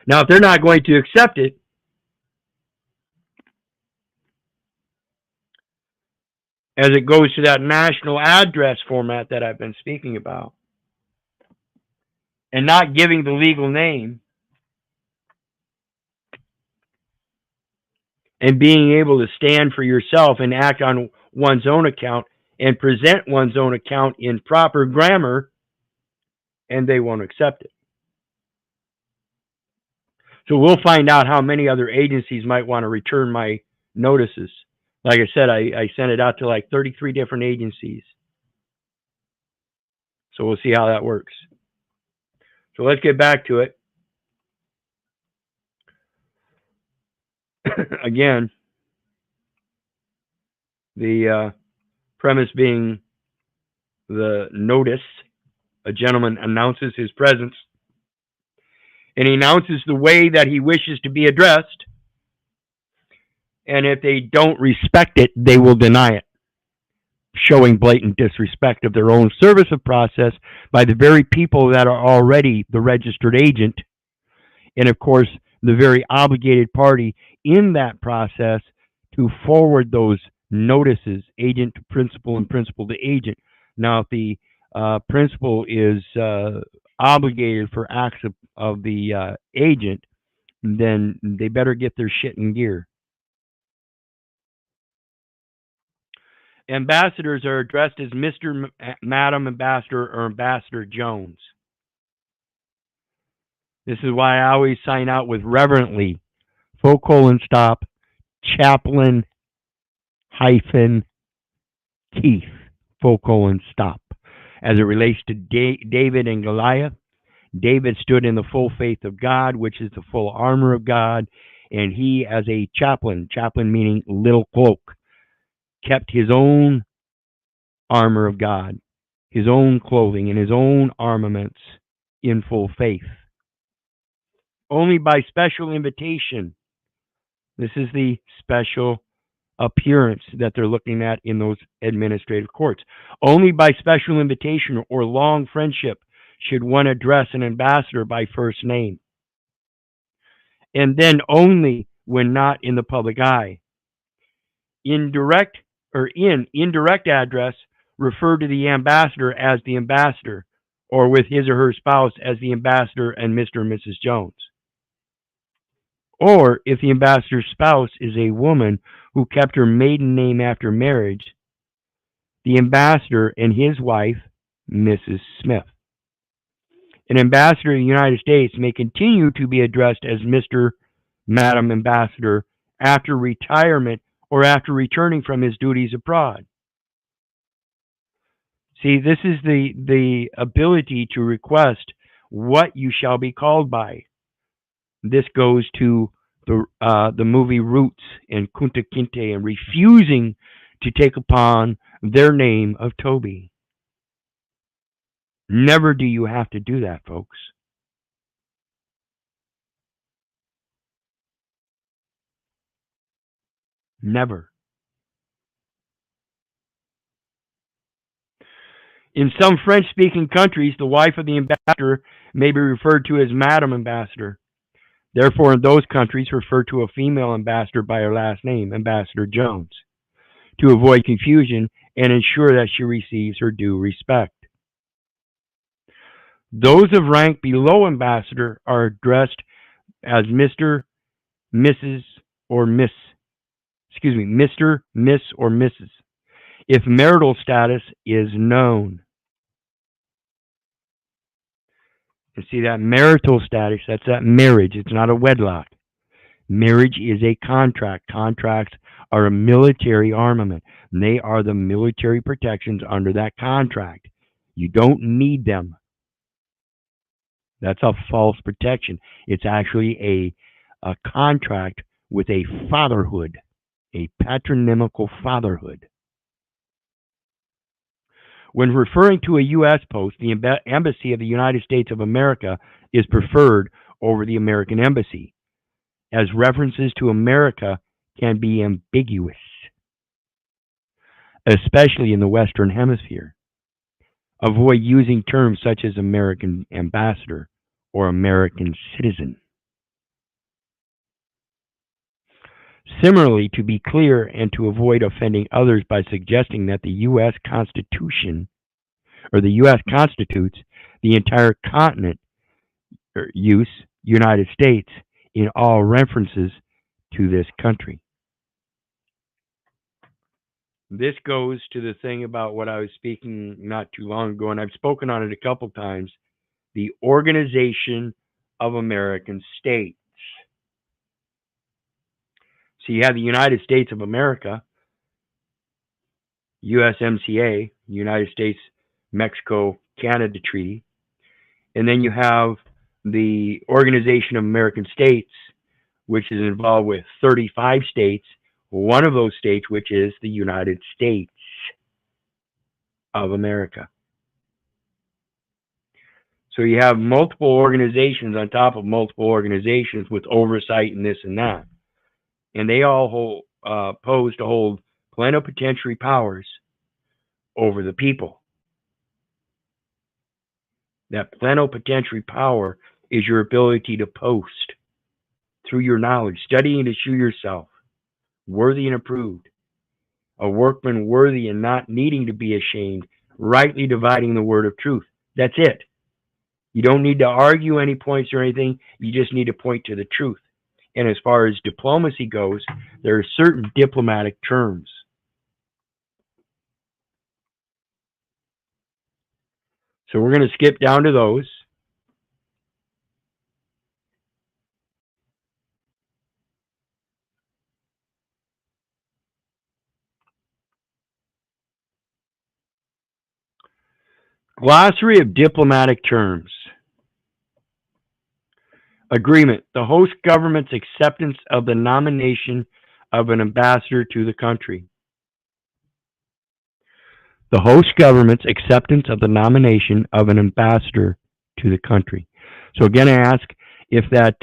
S1: Now, if they're not going to accept it, as it goes to that national address format that I've been speaking about, and not giving the legal name, and being able to stand for yourself and act on one's own account and present one's own account in proper grammar, and they won't accept it. So we'll find out how many other agencies might want to return my notices. Like I said, I sent it out to like 33 different agencies. So we'll see how that works. So let's get back to it. Again, the premise being the notice. A gentleman announces his presence. and he announces the way that he wishes to be addressed. And if they don't respect it, they will deny it, showing blatant disrespect of their own service of process by the very people that are already the registered agent, and of course, the very obligated party in that process to forward those notices, agent to principal and principal to agent. Now, if the principal is obligated for acts of the agent, then they better get their shit in gear. Ambassadors are addressed as Mr., Madam Ambassador, or Ambassador Jones. This is why I always sign out with reverently, ; Chaplain Keith, ; As it relates to David and Goliath, David stood in the full faith of God, which is the full armor of God, and he, as a chaplain meaning little cloak, kept his own armor of God, his own clothing, and his own armaments in full faith. Only by special invitation. This is the special appearance that they're looking at in those administrative courts. Only by special invitation or long friendship should one address an ambassador by first name. And then only when not in the public eye. In indirect address, refer to the ambassador as the ambassador, or with his or her spouse as the ambassador and Mr. and Mrs. Jones. Or if the ambassador's spouse is a woman who kept her maiden name after marriage, the ambassador and his wife, Mrs. Smith. An ambassador of the United States may continue to be addressed as Mr. Madam Ambassador after retirement or after returning from his duties abroad. See, this is the ability to request what you shall be called by. This goes to the movie Roots and Kunta Kinte and refusing to take upon their name of Toby. Never do you have to do that, folks. Never. In some French-speaking countries, the wife of the ambassador may be referred to as Madam Ambassador. Therefore, in those countries, refer to a female ambassador by her last name, Ambassador Jones, to avoid confusion and ensure that she receives her due respect. Those of rank below ambassador are addressed as Mr., Mrs., or Miss. Mr., Miss, or Mrs. if marital status is known. You see, that marital status, that's that marriage. It's not a wedlock. Marriage is a contract. Contracts are a military armament. And they are the military protections under that contract. You don't need them. That's a false protection. It's actually a contract with a fatherhood, a patronymical fatherhood. When referring to a U.S. post, the Embassy of the United States of America is preferred over the American Embassy, as references to America can be ambiguous, especially in the Western Hemisphere. Avoid using terms such as American ambassador or American citizen. Similarly, to be clear and to avoid offending others by suggesting that the U.S. Constitution or the U.S. constitutes the entire continent, use United States in all references to this country. This goes to the thing about what I was speaking not too long ago, and I've spoken on it a couple times, the Organization of American States. So you have the United States of America, USMCA, United States, Mexico, Canada Treaty, and then you have the Organization of American States, which is involved with 35 states, one of those states which is the United States of America. So you have multiple organizations on top of multiple organizations with oversight and this and that. And they all pose to hold plenipotentiary powers over the people. That plenipotentiary power is your ability to post through your knowledge, studying to shew yourself worthy and approved, a workman worthy and not needing to be ashamed, rightly dividing the word of truth. That's it. You don't need to argue any points or anything. You just need to point to the truth. And as far as diplomacy goes, there are certain diplomatic terms. So we're going to skip down to those. Glossary of diplomatic terms. Agreement. The host government's acceptance of the nomination of an ambassador to the country. The host government's acceptance of the nomination of an ambassador to the country. So again, I ask if that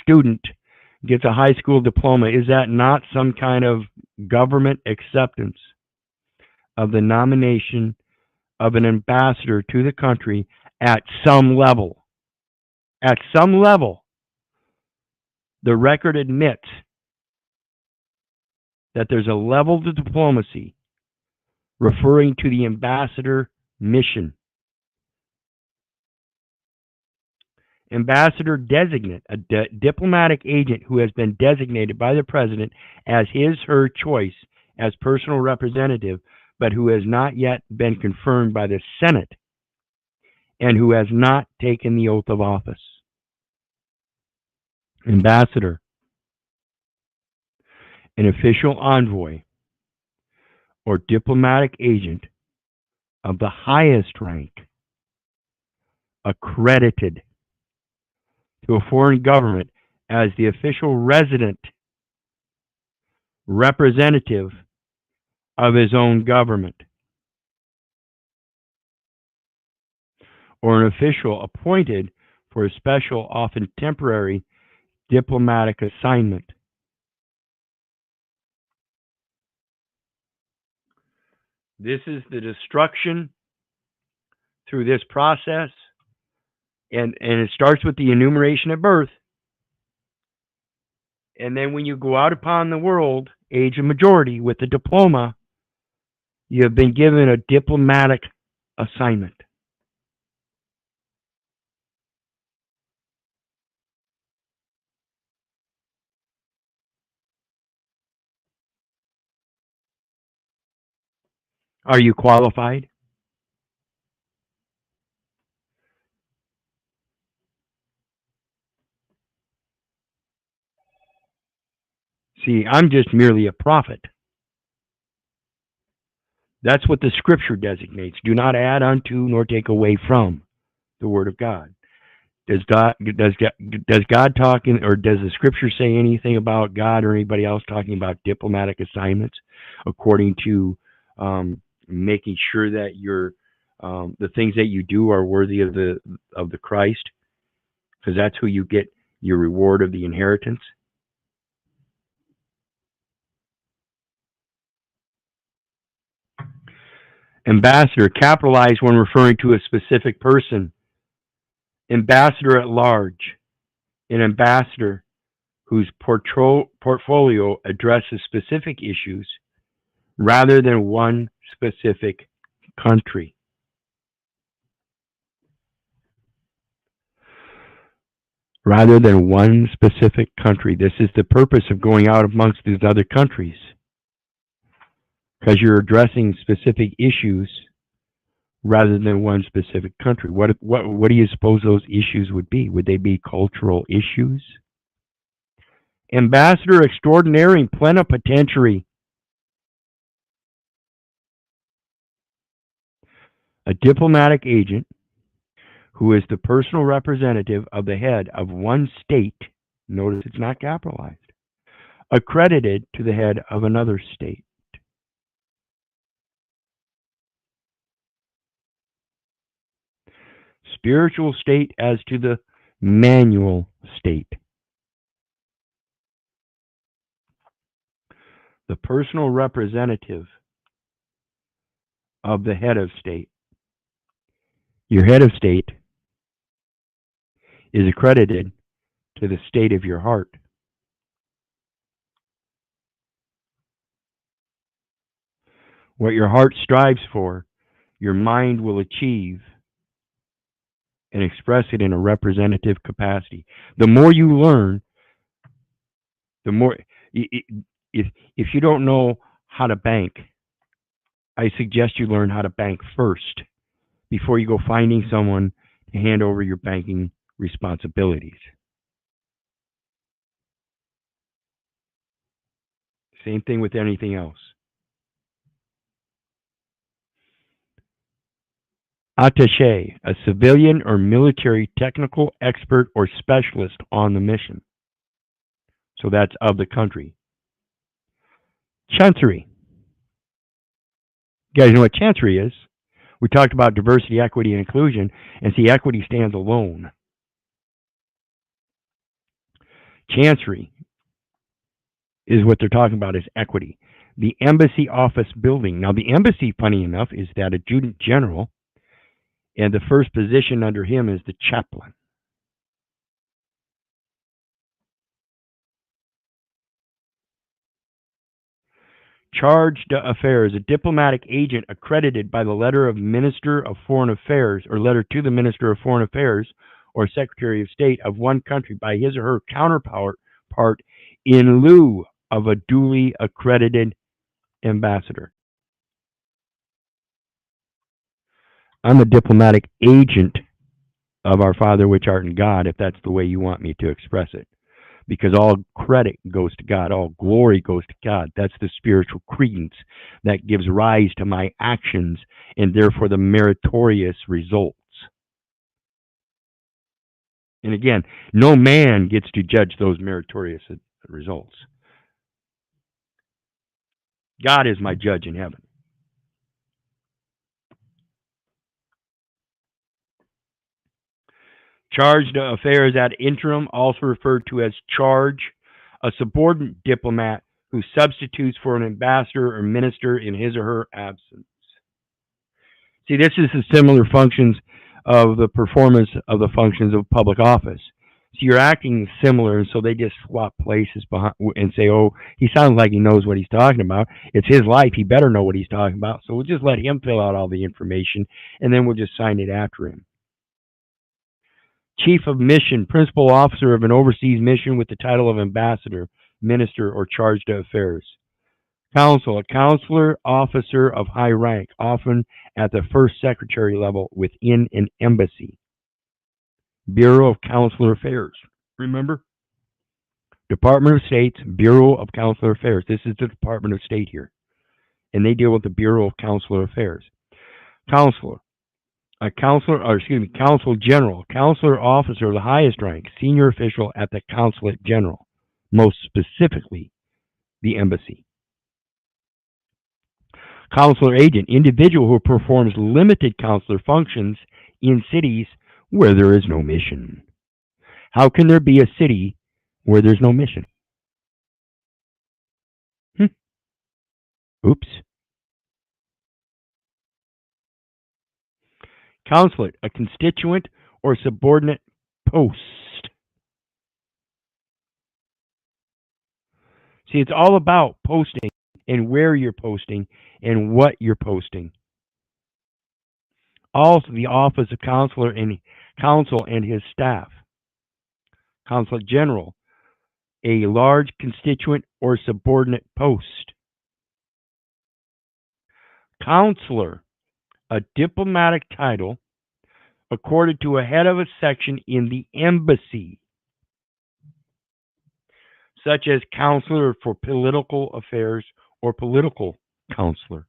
S1: student gets a high school diploma, is that not some kind of government acceptance of the nomination of an ambassador to the country at some level? At some level, the record admits that there's a level to diplomacy referring to the ambassador mission. Ambassador designate, a diplomatic agent who has been designated by the president as his/her choice as personal representative, but who has not yet been confirmed by the Senate and who has not taken the oath of office. Ambassador, an official envoy or diplomatic agent of the highest rank, accredited to a foreign government as the official resident representative of his own government, or an official appointed for a special, often temporary, diplomatic assignment. This is the destruction through this process, and it starts with the enumeration at birth. And then when you go out upon the world, age of majority, with the diploma, you have been given a diplomatic assignment. Are you qualified? See, I'm just merely a prophet. That's what the scripture designates. Do not add unto nor take away from the word of God. Does God talking, or does the scripture say anything about God or anybody else talking about diplomatic assignments according to making sure that the things that you do are worthy of the Christ? Because that's who you get your reward of the inheritance. Ambassador, capitalized when referring to a specific person. Ambassador at large, an ambassador whose portfolio addresses specific issues rather than one specific country. Rather than one specific country. This is the purpose of going out amongst these other countries, because you're addressing specific issues rather than one specific country. What do you suppose those issues would be? Would they be cultural issues? Ambassador extraordinary and plenipotentiary. A diplomatic agent who is the personal representative of the head of one state, notice it's not capitalized, accredited to the head of another state. Spiritual state as to the manual state. The personal representative of the head of state. Your head of state is accredited to the state of your heart. What your heart strives for, your mind will achieve and express it in a representative capacity. The more you learn, the more, if you don't know how to bank, I suggest you learn how to bank first before you go finding someone to hand over your banking responsibilities. Same thing with anything else. Attaché, a civilian or military technical expert or specialist on the mission. So that's of the country. Chancery. You guys know what chancery is? We talked about diversity, equity, and inclusion, and see, equity stands alone. Chancery is what they're talking about is equity. The embassy office building. Now, the embassy, funny enough, is that adjutant general, and the first position under him is the chaplain. Chargé d'affaires, a diplomatic agent accredited by the letter of Minister of Foreign Affairs, or letter to the Minister of Foreign Affairs, or Secretary of State of one country by his or her counterpart in lieu of a duly accredited ambassador. I'm a diplomatic agent of our Father which art in God, if that's the way you want me to express it. Because all credit goes to God, all glory goes to God. That's the spiritual credence that gives rise to my actions and therefore the meritorious results. And again, no man gets to judge those meritorious results. God is my judge in heaven. Chargé d'affaires ad interim, also referred to as charge, a subordinate diplomat who substitutes for an ambassador or minister in his or her absence. See, this is the similar functions of the performance of the functions of public office. So you're acting similar, and so they just swap places behind and say, oh, he sounds like he knows what he's talking about. It's his life. He better know what he's talking about. So we'll just let him fill out all the information, and then we'll just sign it after him. Chief of Mission, principal officer of an overseas mission with the title of ambassador, minister, or chargé d'affaires. Counsel, a counselor, officer of high rank, often at the first secretary level within an embassy. Bureau of Consular Affairs. Remember? Department of State's Bureau of Consular Affairs. This is the Department of State here. And they deal with the Bureau of Consular Affairs. Counselor. A consul general, consular officer of the highest rank, senior official at the consulate general, most specifically the embassy. Consular agent, individual who performs limited consular functions in cities where there is no mission. How can there be a city where there's no mission? Oops. Consulate, a constituent or subordinate post. See, it's all about posting and where you're posting and what you're posting. Also, the office of consular and counsel and his staff. Consulate general, a large constituent or subordinate post. Counselor, a diplomatic title accorded to a head of a section in the embassy, such as counselor for political affairs or political counselor.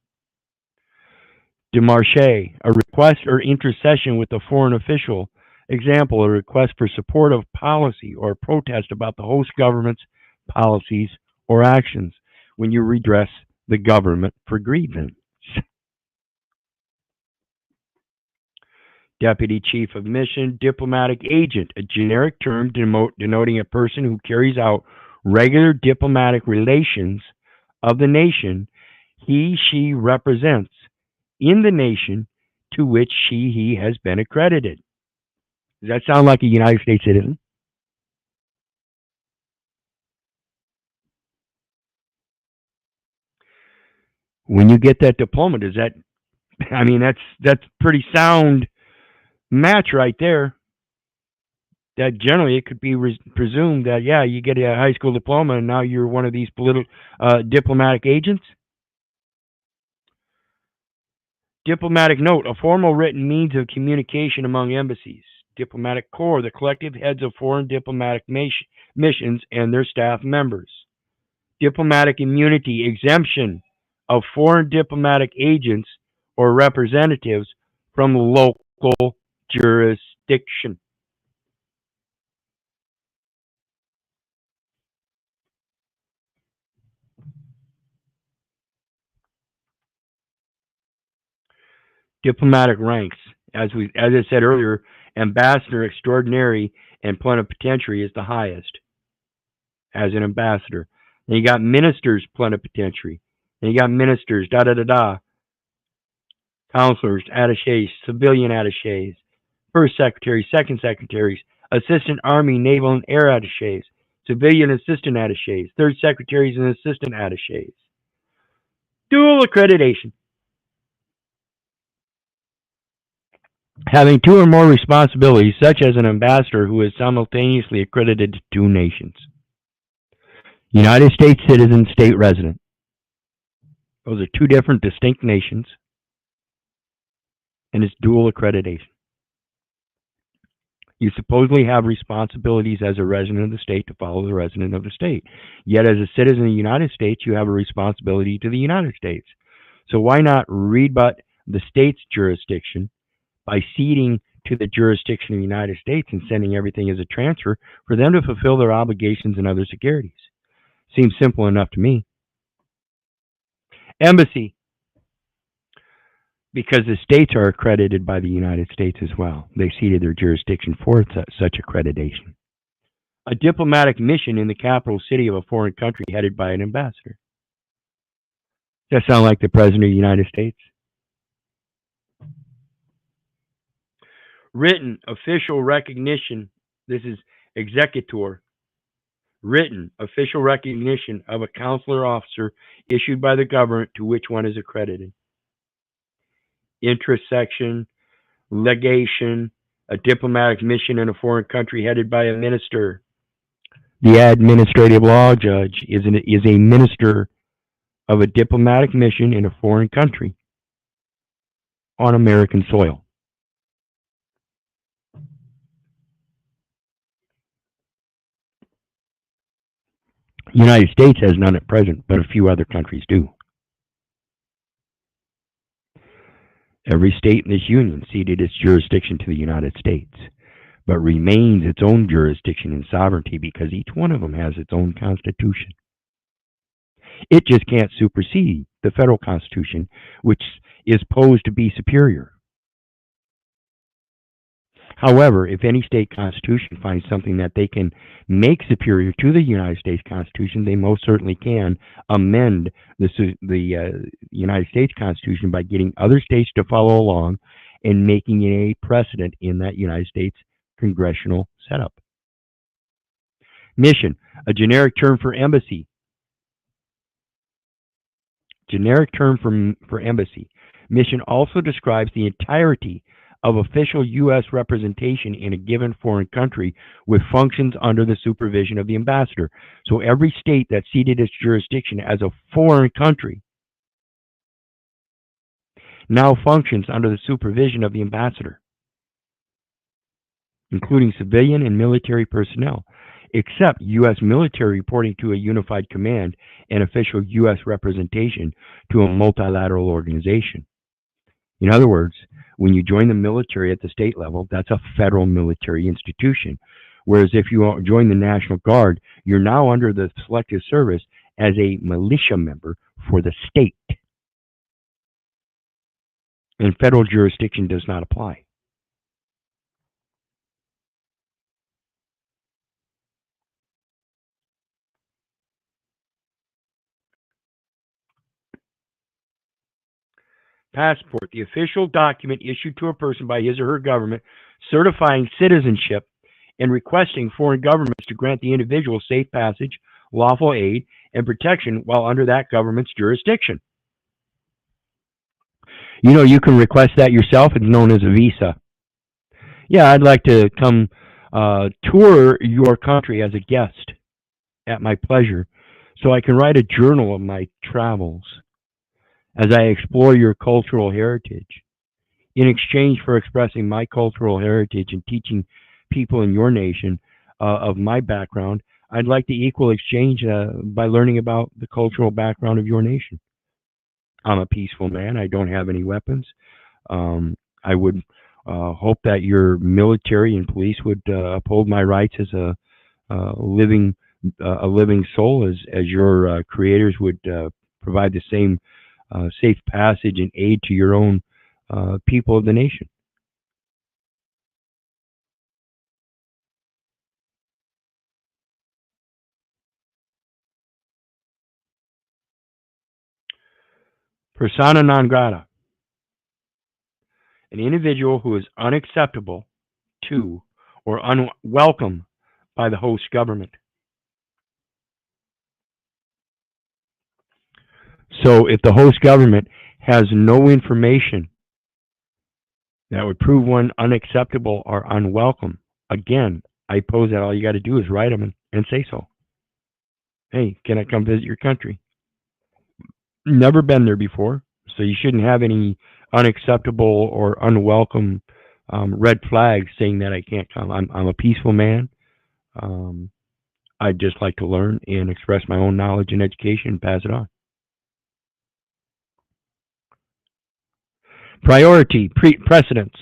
S1: Démarche, a request or intercession with a foreign official. Example, a request for support of policy or a protest about the host government's policies or actions when you redress the government for grievance. Deputy Chief of Mission, diplomatic agent, a generic term denoting a person who carries out regular diplomatic relations of the nation he represents in the nation to which he has been accredited. Does that sound like a United States citizen? When you get that diploma, does that, I mean, that's pretty sound match right there. That generally it could be presumed that, yeah, you get a high school diploma and now you're one of these diplomatic agents. Diplomatic note, a formal written means of communication among embassies. Diplomatic corps, the collective heads of foreign diplomatic missions and their staff members. Diplomatic immunity, exemption of foreign diplomatic agents or representatives from local jurisdiction. Diplomatic ranks, as I said earlier, ambassador extraordinary and plenipotentiary is the highest as an ambassador. Then you got ministers plenipotentiary. Then you got ministers, counselors, attachés, civilian attachés, first secretaries, second secretaries, assistant army, naval, and air attachés, civilian assistant attachés, third secretaries, and assistant attachés. Dual accreditation. Having two or more responsibilities, such as an ambassador who is simultaneously accredited to two nations. United States citizen, state resident. Those are two different distinct nations, and it's dual accreditation. You supposedly have responsibilities as a resident of the state to follow the resident of the state. Yet as a citizen of the United States, you have a responsibility to the United States. So why not rebut the state's jurisdiction by ceding to the jurisdiction of the United States and sending everything as a transfer for them to fulfill their obligations and other securities? Seems simple enough to me. Embassy, because the states are accredited by the United States as well. They ceded their jurisdiction for such accreditation. A diplomatic mission in the capital city of a foreign country headed by an ambassador. Does that sound like the President of the United States? Written official recognition, this is executor. Written official recognition of a consular officer issued by the government to which one is accredited. Intersection, legation, a diplomatic mission in a foreign country headed by a minister. The administrative law judge is a minister of a diplomatic mission in a foreign country on American soil. The United States has none at present, but a few other countries do. Every state in this union ceded its jurisdiction to the United States, but remains its own jurisdiction and sovereignty because each one of them has its own constitution. It just can't supersede the federal constitution, which is posed to be superior. However, if any state constitution finds something that they can make superior to the United States Constitution, they most certainly can amend the United States Constitution by getting other states to follow along and making it a precedent in that United States congressional setup. Mission, a generic term for embassy. Generic term for embassy. Mission also describes the entirety of official U.S. representation in a given foreign country with functions under the supervision of the ambassador. So every state that ceded its jurisdiction as a foreign country now functions under the supervision of the ambassador, including civilian and military personnel, except U.S. military reporting to a unified command and official U.S. representation to a multilateral organization. In other words, when you join the military at the state level, that's a federal military institution. Whereas if you join the National Guard, you're now under the Selective Service as a militia member for the state. And federal jurisdiction does not apply. passport, the official document issued to a person by his or her government certifying citizenship and requesting foreign governments to grant the individual safe passage, lawful aid, and protection while under that government's jurisdiction. You know, you can request that yourself. It's known as a visa. Yeah, I'd like to come tour your country as a guest at my pleasure so I can write a journal of my travels as I explore your cultural heritage. In exchange for expressing my cultural heritage and teaching people in your nation of my background, I'd like the equal exchange by learning about the cultural background of your nation. I'm a peaceful man. I don't have any weapons. I would hope that your military and police would uphold my rights as a living soul, as your creators would provide the same safe passage and aid to your own people of the nation. Persona non grata. An individual who is unacceptable to or unwelcome by the host government. So if the host government has no information that would prove one unacceptable or unwelcome, again, I pose that all you got to do is write them and say so. Hey, can I come visit your country? Never been there before, so you shouldn't have any unacceptable or unwelcome red flags saying that I can't come. I'm a peaceful man. I'd just like to learn and express my own knowledge and education and pass it on. Priority, precedence.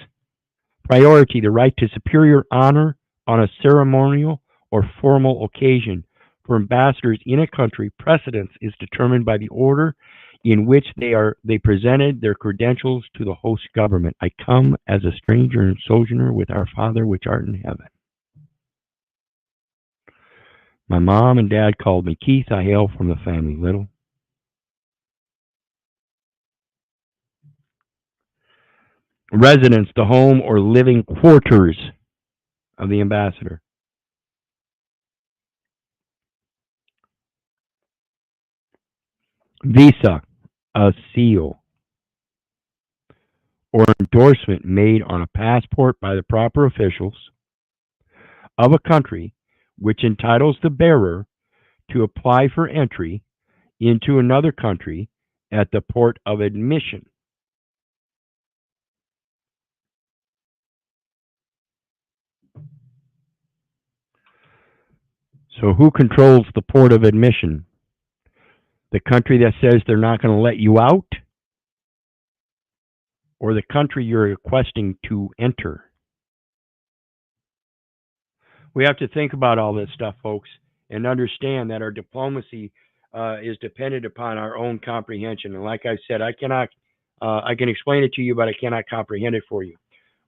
S1: Priority, the right to superior honor on a ceremonial or formal occasion. For ambassadors in a country, precedence is determined by the order in which they presented their credentials to the host government. I come as a stranger and sojourner with our Father which art in heaven. My mom and dad called me Keith. I hail from the family Little. Residence, the home or living quarters of the ambassador. Visa, a seal or endorsement made on a passport by the proper officials of a country which entitles the bearer to apply for entry into another country at the port of admission. So who controls the port of admission? The country that says they're not going to let you out? Or the country you're requesting to enter? We have to think about all this stuff, folks, and understand that our diplomacy is dependent upon our own comprehension. And like I said, I can explain it to you, but I cannot comprehend it for you.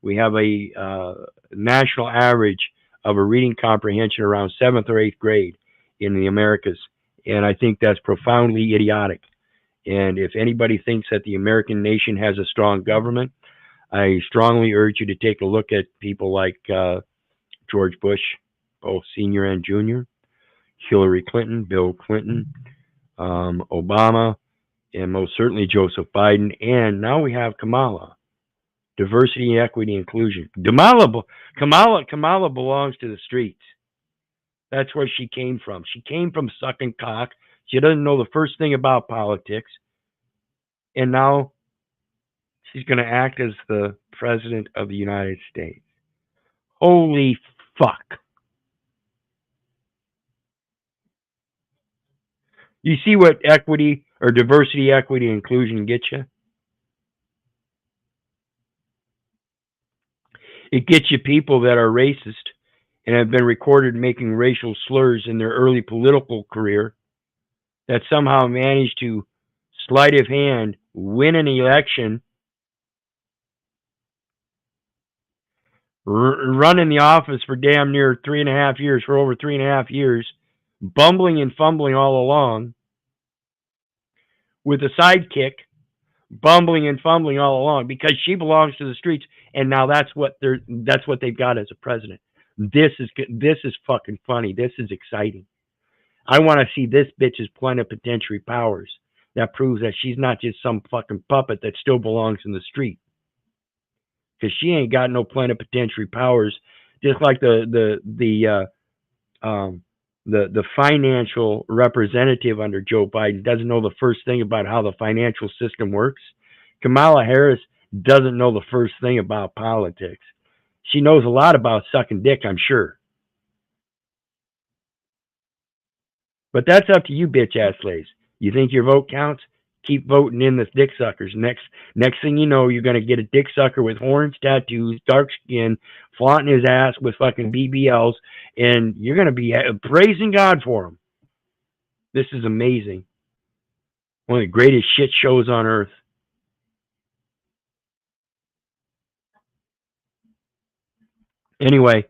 S1: We have a national average of a reading comprehension around 7th or 8th grade in the Americas. And I think that's profoundly idiotic. And if anybody thinks that the American nation has a strong government, I strongly urge you to take a look at people like George Bush, both senior and junior, Hillary Clinton, Bill Clinton, Obama, and most certainly Joseph Biden. And now we have Kamala. Diversity, equity, inclusion. Kamala belongs to the streets. That's where she came from. She came from sucking cock. She doesn't know the first thing about politics. And now she's going to act as the president of the United States. Holy fuck. You see what equity or diversity, equity, inclusion gets you? It gets you people that are racist and have been recorded making racial slurs in their early political career that somehow managed to sleight of hand win an election, run in the office for damn near 3.5 years, for over 3.5 years, bumbling and fumbling all along, with a sidekick bumbling and fumbling all along because she belongs to the streets, and now that's what they've got as a president. This is fucking funny. This is exciting. I want to see this bitch's plenipotentiary powers that proves that she's not just some fucking puppet that still belongs in the street. Because she ain't got no plenipotentiary powers, just like the financial representative under Joe Biden doesn't know the first thing about how the financial system works. Kamala Harris doesn't know the first thing about politics. She knows a lot about sucking dick, I'm sure. But that's up to you, bitch ass slaves. You think your vote counts? Keep voting in the dick suckers. Next thing you know, you're gonna get a dick sucker with horns, tattoos, dark skin, flaunting his ass with fucking BBLs, and you're gonna be praising God for him. This is amazing. One of the greatest shit shows on earth. Anyway,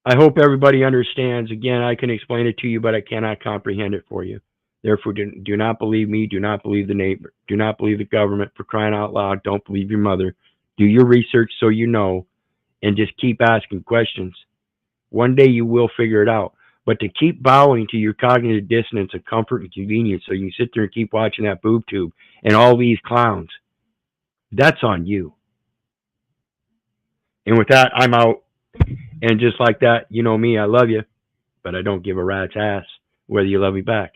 S1: I hope everybody understands. Again, I can explain it to you, but I cannot comprehend it for you. Therefore, do not believe me. Do not believe the neighbor. Do not believe the government. For crying out loud, don't believe your mother. Do your research so you know, and just keep asking questions. One day you will figure it out. But to keep bowing to your cognitive dissonance of comfort and convenience so you can sit there and keep watching that boob tube and all these clowns, that's on you. And with that, I'm out. And just like that, you know me, I love you, but I don't give a rat's ass whether you love me back.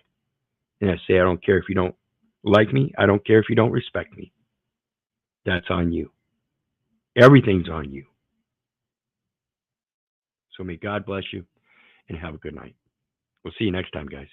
S1: And I say, I don't care if you don't like me. I don't care if you don't respect me. That's on you. Everything's on you. So may God bless you and have a good night. We'll see you next time, guys.